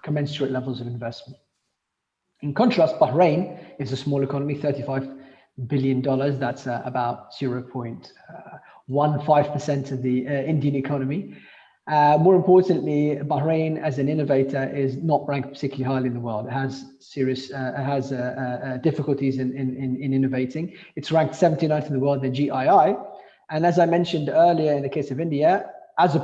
commensurate levels of investment. In contrast, Bahrain is a small economy, $35 billion. That's about 0.15% of the Indian economy. More importantly, Bahrain as an innovator is not ranked particularly highly in the world. It has serious, difficulties in innovating. It's ranked 79th in the world in GII. And as I mentioned earlier, in the case of India, it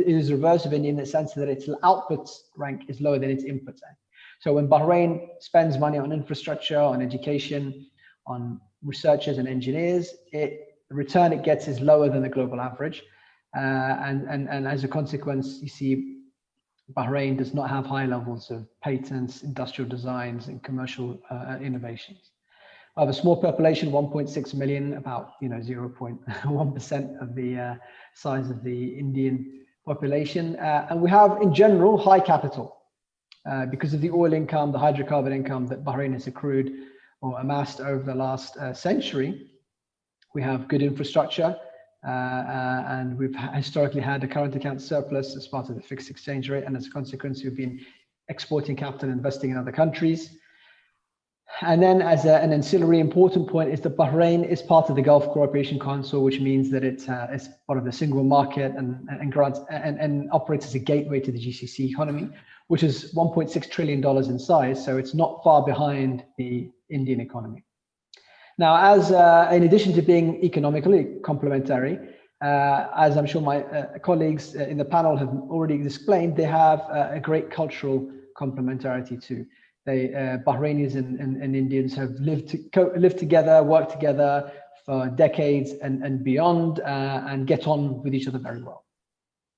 is reverse of India in the sense that its outputs rank is lower than its inputs rank. So when Bahrain spends money on infrastructure, on education, on researchers and engineers, the return it gets is lower than the global average. And as a consequence, you see Bahrain does not have high levels of patents, industrial designs, and commercial innovations. I have a small population, 1.6 million, about 0.1% of the size of the Indian population. And we have, in general, high capital because of the oil income, the hydrocarbon income that Bahrain has accrued or amassed over the last century. We have good infrastructure. And we've historically had a current account surplus as part of the fixed exchange rate. And as a consequence, we've been exporting capital and investing in other countries. And then as an ancillary important point is that Bahrain is part of the Gulf Cooperation Council, which means that it's part of the single market and operates as a gateway to the GCC economy, which is $1.6 trillion in size. So it's not far behind the Indian economy. Now, as in addition to being economically complementary, as I'm sure my colleagues in the panel have already explained, they have a great cultural complementarity too. Bahrainis and Indians have lived together, worked together for decades and beyond, and get on with each other very well.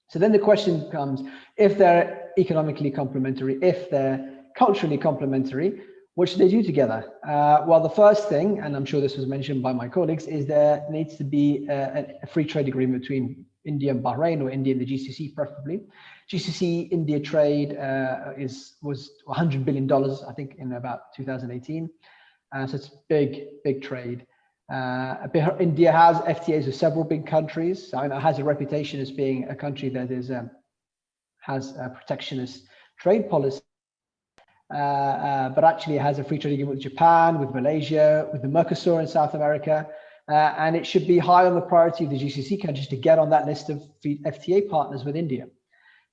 So then the question comes, if they're economically complementary, if they're culturally complementary, what should they do together? Well, the first thing, and I'm sure this was mentioned by my colleagues, is there needs to be a free trade agreement between India and Bahrain, or India and the GCC preferably. GCC India trade was $100 billion, I think, in about 2018. So it's big trade. India has FTAs with several big countries. So it has a reputation as being a country that has a protectionist trade policy. But actually it has a free trade agreement with Japan, with Malaysia, with the Mercosur in South America, and it should be high on the priority of the GCC countries to get on that list of FTA partners with India.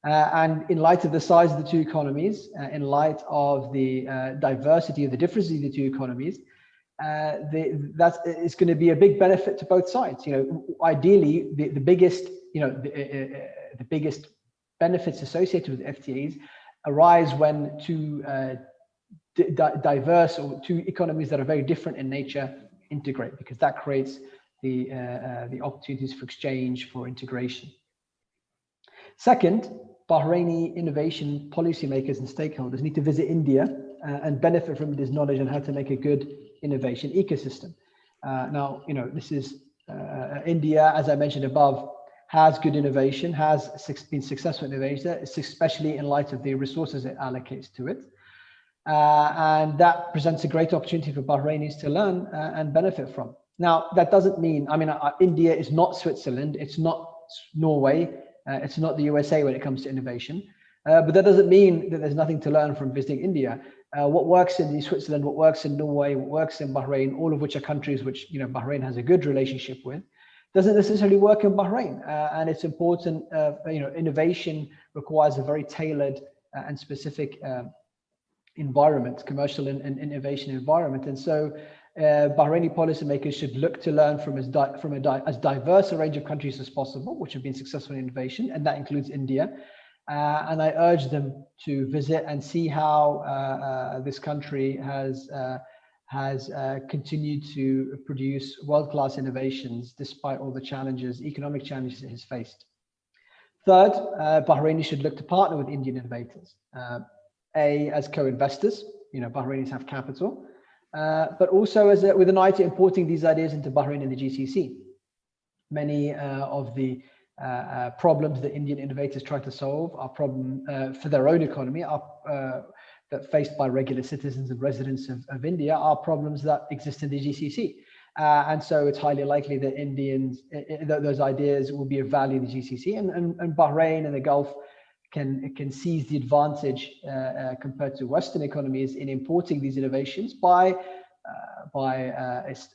And in light of the size of the two economies, in light of the diversity of the differences of the two economies, that is going to be a big benefit to both sides. Ideally, the biggest, the biggest benefits associated with FTAs arise when two diverse or two economies that are very different in nature integrate, because that creates the opportunities for exchange, for integration. Second, Bahraini innovation policymakers and stakeholders need to visit India and benefit from this knowledge on how to make a good innovation ecosystem. Now, this is India, as I mentioned above, has good innovation, has been successful innovation, especially in light of the resources it allocates to it. And that presents a great opportunity for Bahrainis to learn and benefit from. Now, that doesn't mean, India is not Switzerland, it's not Norway, it's not the USA when it comes to innovation, but that doesn't mean that there's nothing to learn from visiting India. What works in Switzerland, what works in Norway, what works in Bahrain, all of which are countries which Bahrain has a good relationship with, doesn't necessarily work in Bahrain. And it's important, innovation requires a very tailored and specific environment, commercial and innovation environment. And so Bahraini policymakers should look to learn from as diverse a range of countries as possible, which have been successful in innovation, and that includes India. And I urge them to visit and see how this country has continued to produce world-class innovations despite all the challenges, economic challenges it has faced. Third, Bahraini should look to partner with Indian innovators, as co-investors. Bahrainis have capital, but also with an eye to importing these ideas into Bahrain and the GCC. Many of the problems that Indian innovators try to solve are problems for their own economy, that faced by regular citizens and residents of India, are problems that exist in the GCC. And so it's highly likely that those ideas will be of value in the GCC, and Bahrain and the Gulf can seize the advantage compared to Western economies in importing these innovations by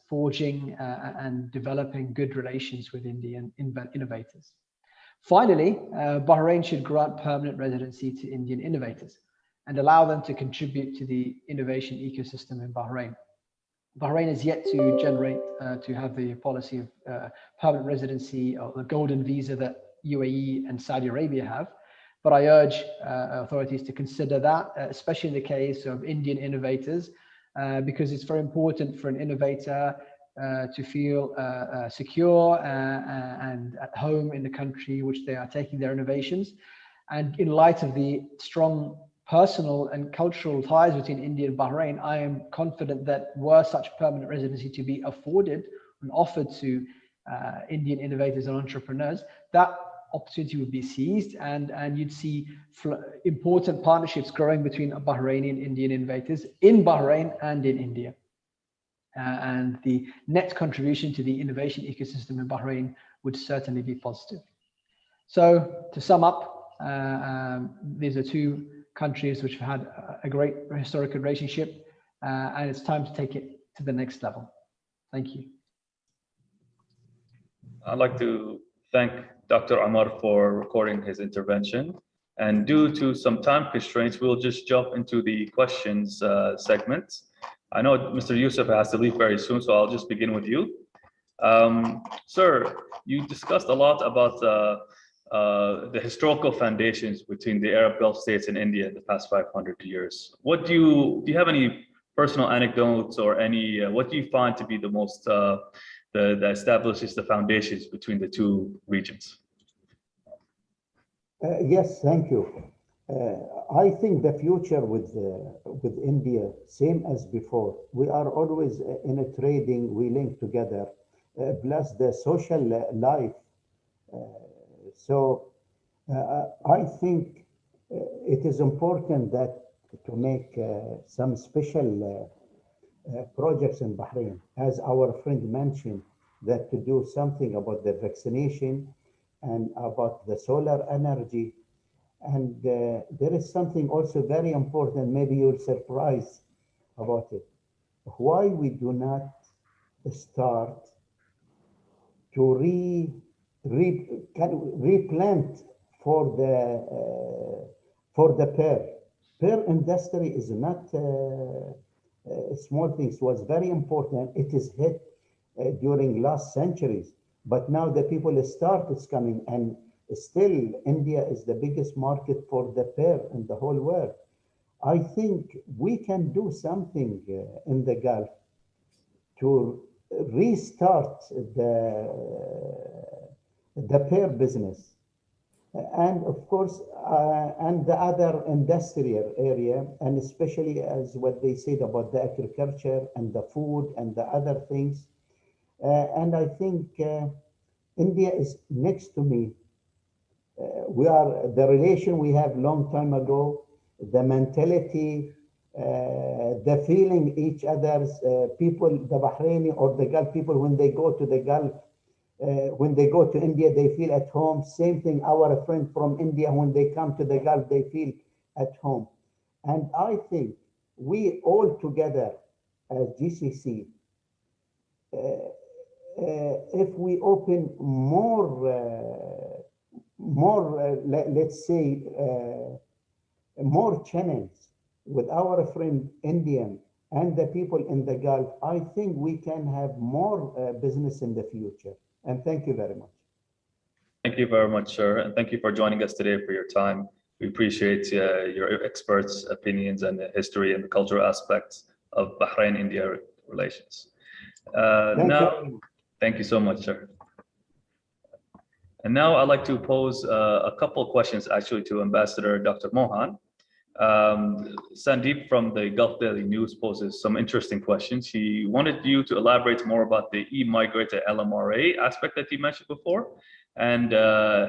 forging and developing good relations with Indian innovators. Finally, Bahrain should grant permanent residency to Indian innovators and allow them to contribute to the innovation ecosystem in Bahrain. Bahrain is yet to have the policy of permanent residency, or the golden visa that UAE and Saudi Arabia have. But I urge authorities to consider that, especially in the case of Indian innovators, because it's very important for an innovator to feel secure and at home in the country which they are taking their innovations. And in light of the strong personal and cultural ties between India and Bahrain, I am confident that were such permanent residency to be afforded and offered to Indian innovators and entrepreneurs, that opportunity would be seized, and you'd see important partnerships growing between Bahraini and Indian innovators in Bahrain and in India. And the net contribution to the innovation ecosystem in Bahrain would certainly be positive. So to sum up, these are two countries which have had a great historical relationship, and it's time to take it to the next level. Thank you. I'd like to thank Dr. Amar for recording his intervention. And due to some time constraints, we'll just jump into the questions segment. I know Mr. Yusuf has to leave very soon, so I'll just begin with you. Sir, you discussed a lot about the historical foundations between the Arab Gulf states and India in the past 500 years. What do you have any personal anecdotes or any, what do you find to be the most, that establishes the foundations between the two regions? Yes, thank you. I think the future with India, same as before. We are always in a trading, we link together, plus the social life. So I think it is important that to make some special projects in Bahrain, as our friend mentioned, that to do something about the vaccination and about the solar energy. And there is something also very important, maybe you'll surprise about it. Why we do not start to replant for the pear. Pear industry is not small things. Was very important. It is hit during last centuries, but now the people start is coming, and still India is the biggest market for the pear in the whole world. I think we can do something in the Gulf to restart the pear business. And of course, and the other industrial area, and especially as what they said about the agriculture and the food and the other things. And I think India is next to me. We are the relation we have long time ago, the mentality, the feeling each other's people, the Bahraini or the Gulf people, when they go to the Gulf, when they go to India, they feel at home. Same thing, our friend from India, when they come to the Gulf, they feel at home. And I think we all together as GCC, if we open let's say, more channels with our friend Indian and the people in the Gulf, I think we can have more business in the future. And thank you very much. Thank you very much, sir. And thank you for joining us today for your time. We appreciate your experts' opinions and the history and the cultural aspects of Bahrain-India relations. Thank you so much, sir. And now I'd like to pose a couple of questions actually to Ambassador Dr. Mohan. Sandeep from the Gulf Daily News poses some interesting questions. He wanted you to elaborate more about the e-migrate to LMRA aspect that you mentioned before. And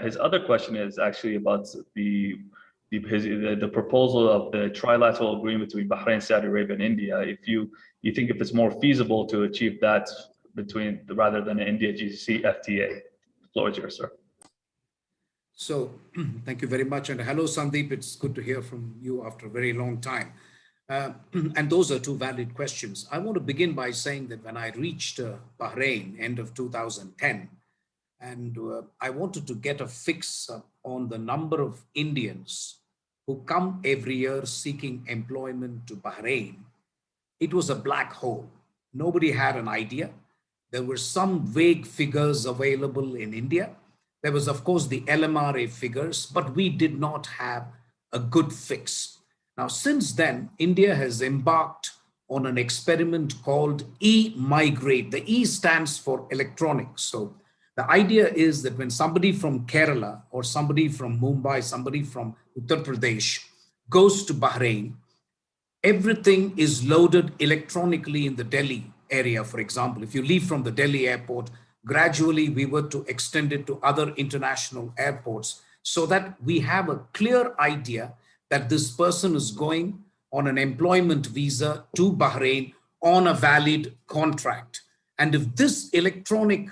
his other question is actually about the proposal of the trilateral agreement between Bahrain, Saudi Arabia, and India. If you think if it's more feasible to achieve that rather than an India GCC FTA. The floor is yours, sir. So thank you very much. And hello, Sandeep. It's good to hear from you after a very long time. And those are two valid questions. I want to begin by saying that when I reached Bahrain, end of 2010, and I wanted to get a fix on the number of Indians who come every year seeking employment to Bahrain, it was a black hole. Nobody had an idea. There were some vague figures available in India. There was, of course, the LMRA figures, but we did not have a good fix. Now, since then, India has embarked on an experiment called e-migrate. The E stands for electronics. So the idea is that when somebody from Kerala or somebody from Mumbai, somebody from Uttar Pradesh goes to Bahrain, everything is loaded electronically in the Delhi area. For example, if you leave from the Delhi airport, gradually we were to extend it to other international airports so that we have a clear idea that this person is going on an employment visa to Bahrain on a valid contract. And if this electronic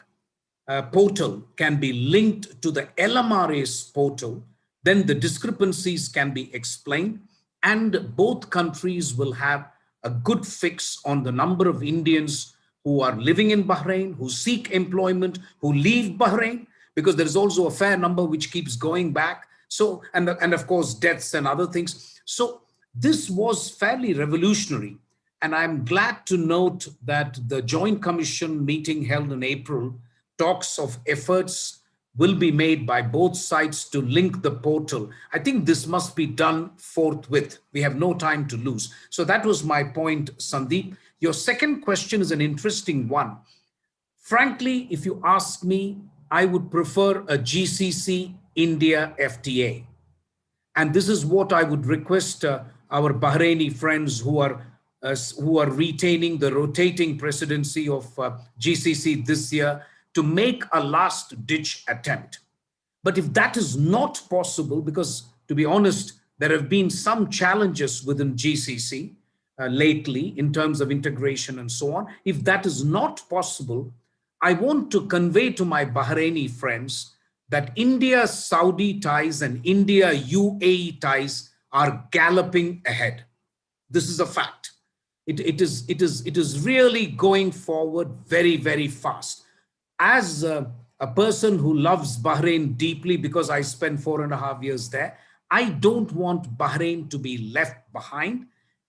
portal can be linked to the LMRA's portal, then the discrepancies can be explained and both countries will have a good fix on the number of Indians who are living in Bahrain, who seek employment, who leave Bahrain, because there is also a fair number which keeps going back. So, and of course, deaths and other things. So this was fairly revolutionary. And I'm glad to note that the Joint Commission meeting held in April, talks of efforts will be made by both sides to link the portal. I think this must be done forthwith. We have no time to lose. So that was my point, Sandeep. Your second question is an interesting one. Frankly, if you ask me, I would prefer a GCC India FTA. And this is what I would request our Bahraini friends who are retaining the rotating presidency of GCC this year to make a last-ditch attempt. But if that is not possible, because to be honest, there have been some challenges within GCC lately in terms of integration and so on. If that is not possible, I want to convey to my Bahraini friends that India-Saudi ties and India-UAE ties are galloping ahead. This is a fact. It is really going forward very, very fast. As a person who loves Bahrain deeply because I spent 4.5 years there. I don't want Bahrain to be left behind.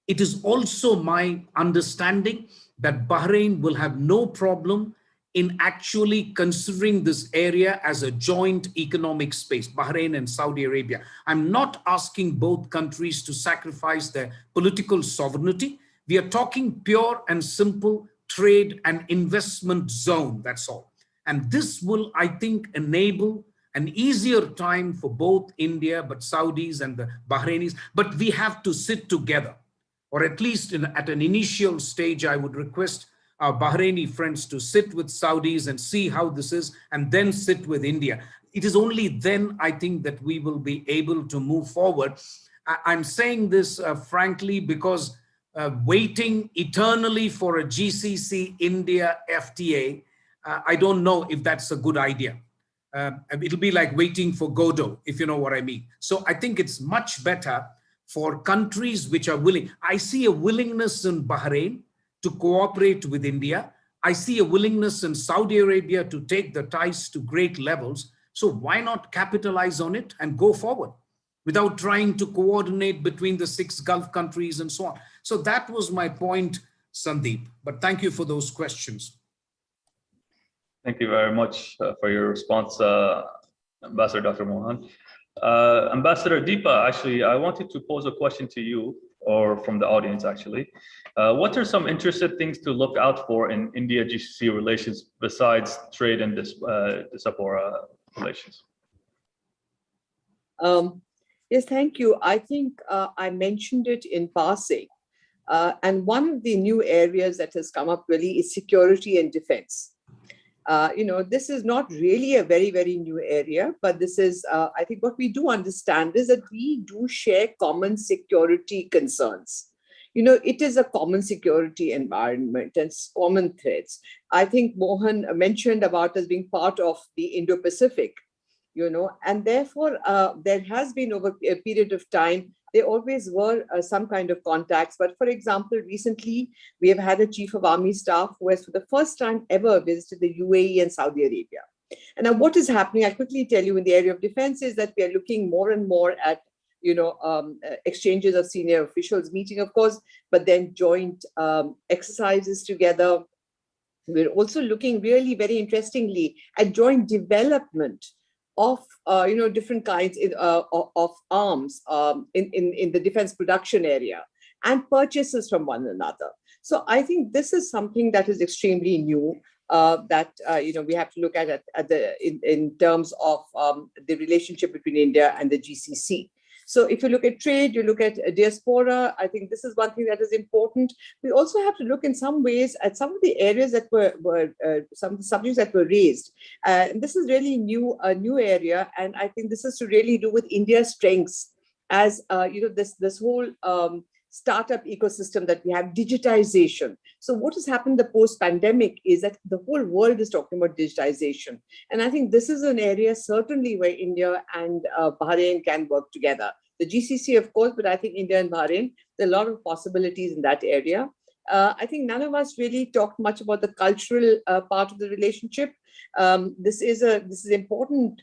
It is also my understanding that Bahrain will have no problem in actually considering this area as a joint economic space, Bahrain and Saudi Arabia. I'm not asking both countries to sacrifice their political sovereignty. We are talking pure and simple trade and investment zone, that's all. And this will, I think, enable an easier time for both India, but Saudis and the Bahrainis. But we have to sit together, or at least at an initial stage, I would request our Bahraini friends to sit with Saudis and see how this is, and then sit with India. It is only then, I think, that we will be able to move forward. I'm saying this frankly because waiting eternally for a GCC India FTA, I don't know if that's a good idea. It'll be like waiting for Godot, if you know what I mean. So I think it's much better for countries which are willing. I see a willingness in Bahrain to cooperate with India. I see a willingness in Saudi Arabia to take the ties to great levels. So why not capitalize on it and go forward without trying to coordinate between the 6 Gulf countries and so on? So that was my point, Sandeep. But thank you for those questions. Thank you very much for your response, Ambassador Dr. Mohan. Ambassador Deepa, actually, I wanted to pose a question to you, or from the audience, actually. What are some interested things to look out for in India-GCC relations besides trade and Diaspora relations? Yes, thank you. I think I mentioned it in passing. And one of the new areas that has come up really is security and defense. This is not really a very, very new area, but this is, I think what we do understand is that we do share common security concerns. It is a common security environment and common threats. I think Mohan mentioned about us being part of the Indo-Pacific, and therefore there has been over a period of time, there always were some kind of contacts. But for example, recently we have had a chief of army staff who has for the first time ever visited the UAE and Saudi Arabia. And now what is happening, I'll quickly tell you in the area of defense, is that we are looking more and more at exchanges of senior officials meeting, of course, but then joint exercises together. We're also looking really very interestingly at joint development of different kinds of arms in the defense production area and purchases from one another. So I think this is something that is extremely new that we have to look at in terms of the relationship between India and the GCC. So if you look at trade, you look at Diaspora, I think this is one thing that is important. We also have to look in some ways at some of the areas that were some of the subjects that were raised. And this is really a new area. And I think this is to really do with India's strengths as, this whole startup ecosystem that we have, digitization. So what has happened the post-pandemic is that the whole world is talking about digitization. And I think this is an area certainly where India and Bahrain can work together. The GCC, of course, but I think India and Bahrain, there are a lot of possibilities in that area. I think none of us really talked much about the cultural part of the relationship. This is important.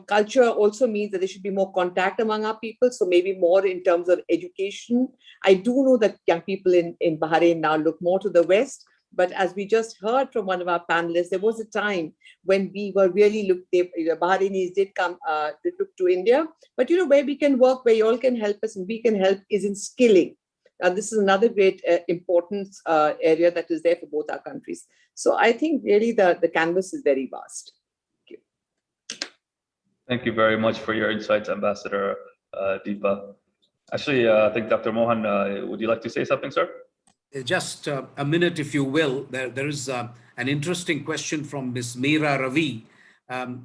Culture also means that there should be more contact among our people. So maybe more in terms of education. I do know that young people in Bahrain now look more to the West. But as we just heard from one of our panelists, there was a time when we were really Bahrainis did come, did look to India. But where we can work, where you all can help us and we can help is in skilling. This is another great importance area that is there for both our countries. So I think really the canvas is very vast. Thank you very much for your insights, Ambassador Deepa. Actually, I think Dr. Mohan, would you like to say something, sir? Just a minute, if you will. There is an interesting question from Ms. Meera Ravi,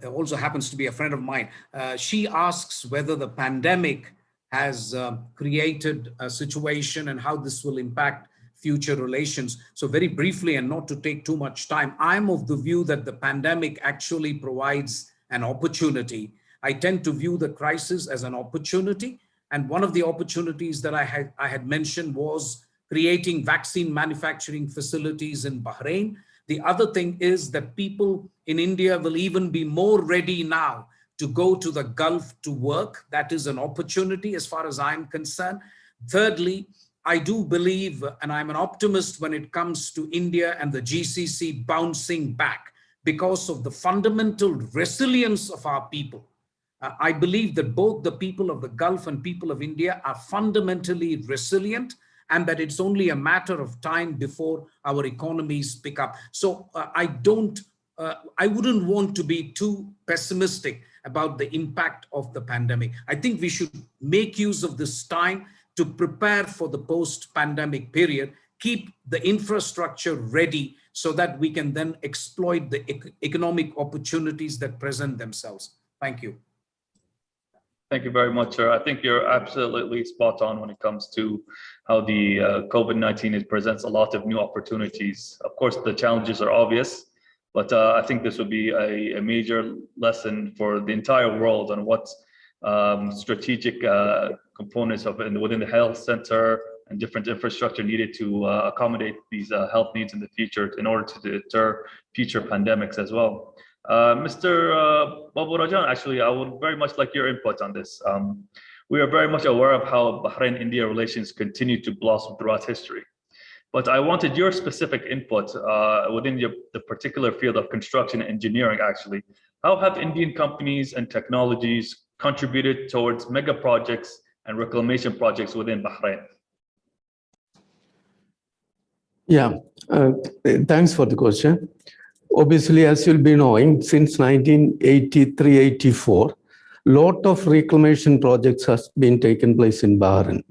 also happens to be a friend of mine. She asks whether the pandemic has created a situation and how this will impact future relations. So very briefly, and not to take too much time, I'm of the view that the pandemic actually provides an opportunity. I tend to view the crisis as an opportunity. And one of the opportunities that I had mentioned was creating vaccine manufacturing facilities in Bahrain. The other thing is that people in India will even be more ready now to go to the Gulf to work. That is an opportunity as far as I'm concerned. Thirdly, I do believe, and I'm an optimist when it comes to India and the GCC bouncing back because of the fundamental resilience of our people. I believe that both the people of the Gulf and people of India are fundamentally resilient, and that it's only a matter of time before our economies pick up. So I wouldn't want to be too pessimistic about the impact of the pandemic. I think we should make use of this time to prepare for the post-pandemic period, keep the infrastructure ready so that we can then exploit the economic opportunities that present themselves. Thank you. Thank you very much, sir. I think you're absolutely spot on when it comes to how the COVID-19 presents a lot of new opportunities. Of course, the challenges are obvious, but I think this will be a major lesson for the entire world on what strategic components of within the health center and different infrastructure needed to accommodate these health needs in the future in order to deter future pandemics as well. Mr. Baburajan, actually, I would very much like your input on this. We are very much aware of how Bahrain-India relations continue to blossom throughout history. But I wanted your specific input within the particular field of construction and engineering, actually. How have Indian companies and technologies contributed towards mega projects and reclamation projects within Bahrain? Yeah, thanks for the question. Obviously, as you'll be knowing, since 1983-84, lot of reclamation projects has been taken place in Bahrain.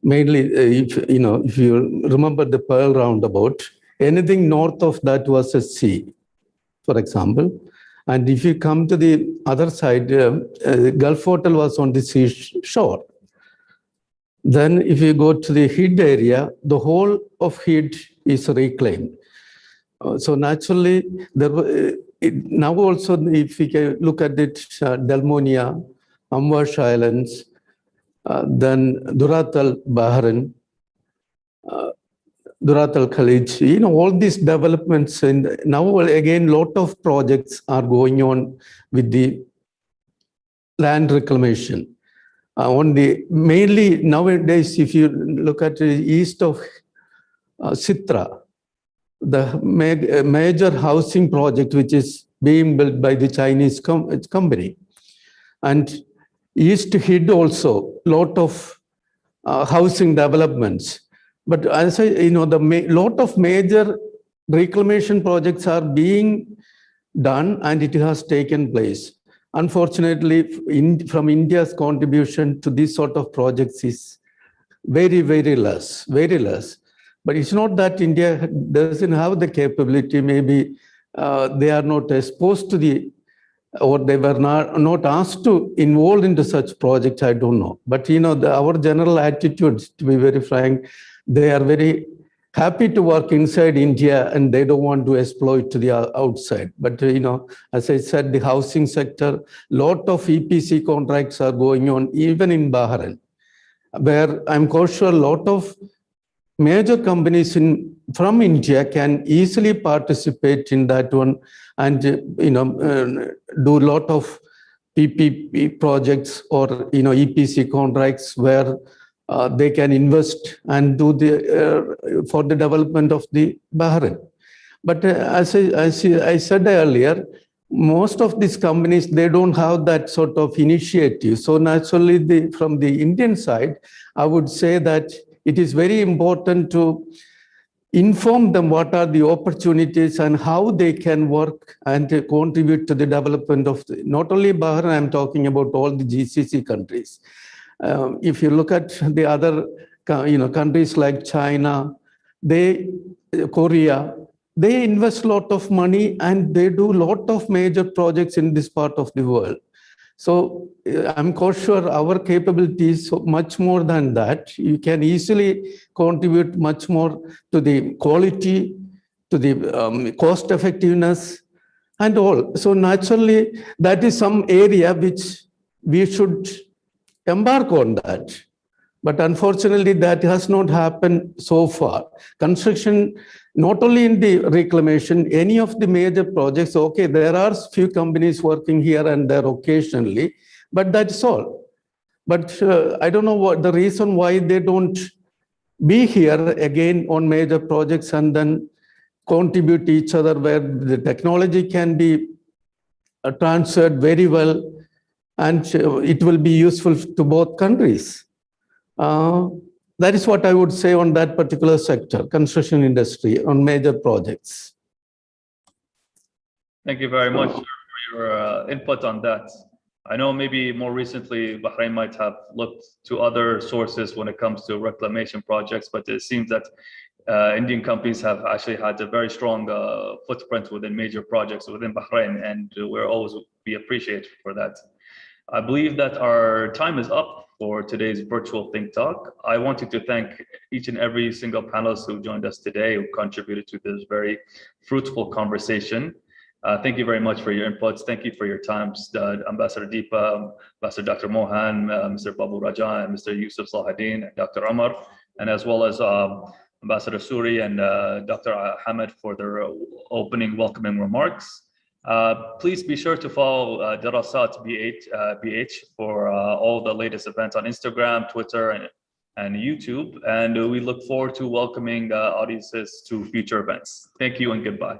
Mainly, if you remember the Pearl Roundabout, anything north of that was a sea, for example. And if you come to the other side, Gulf Hotel was on the seashore. Then if you go to the Hid area, the whole of Hid is reclaimed. So naturally, now also, if we can look at it, Delmonia, Amwash Islands, then Duratal Bahrain, Duratal Khalij, all these developments, and now again, lot of projects are going on with the land reclamation. Mainly nowadays, if you look at the east of Sitra, the major housing project which is being built by the Chinese company, and East Hid also lot of housing developments. But as I, lot of major reclamation projects are being done, and it has taken place. Unfortunately, from India's contribution to this sort of projects is very, very less, very less. But it's not that India doesn't have the capability. Maybe they are not exposed to or they were not asked to involve into such projects. I don't know. But our general attitudes, to be very frank, they are very happy to work inside India and they don't want to exploit to the outside. But as I said, the housing sector, lot of EPC contracts are going on even in Bahrain, where I'm quite sure a lot of major companies from India can easily participate in that one and do a lot of PPP projects or EPC contracts where they can invest and do for the development of the Bahrain. But as I said earlier, most of these companies, they don't have that sort of initiative. So naturally, from the Indian side, I would say that it is very important to inform them what are the opportunities and how they can work and contribute to the development of not only Bahrain, I'm talking about all the GCC countries. If you look at the other countries like China, Korea, they invest a lot of money and they do a lot of major projects in this part of the world. So I'm quite sure our capability is much more than that. You can easily contribute much more to the quality, to the cost effectiveness and all. So naturally, that is some area which we should embark on that. But unfortunately, that has not happened so far. Construction not only in the reclamation, any of the major projects, okay, there are few companies working here and there occasionally, but that's all. But I don't know what the reason why they don't be here again on major projects and then contribute to each other where the technology can be transferred very well and it will be useful to both countries. That is what I would say on that particular sector, construction industry, on major projects. Thank you very much for your input on that. I know maybe more recently, Bahrain might have looked to other sources when it comes to reclamation projects, but it seems that Indian companies have actually had a very strong footprint within major projects within Bahrain, and we're always be appreciated for that. I believe that our time is up for today's virtual Think Talk. I wanted to thank each and every single panelist who joined us today, who contributed to this very fruitful conversation. Thank you very much for your inputs. Thank you for your time, Ambassador Deepa, Ambassador Dr. Mohan, Mr. Babu Raja, and Mr. Yusuf Salahuddin, and Dr. Amar, and as well as Ambassador Suri and Dr. Hamid for their opening welcoming remarks. Please be sure to follow Darasat BH for all the latest events on Instagram, Twitter, and YouTube. And we look forward to welcoming audiences to future events. Thank you and goodbye.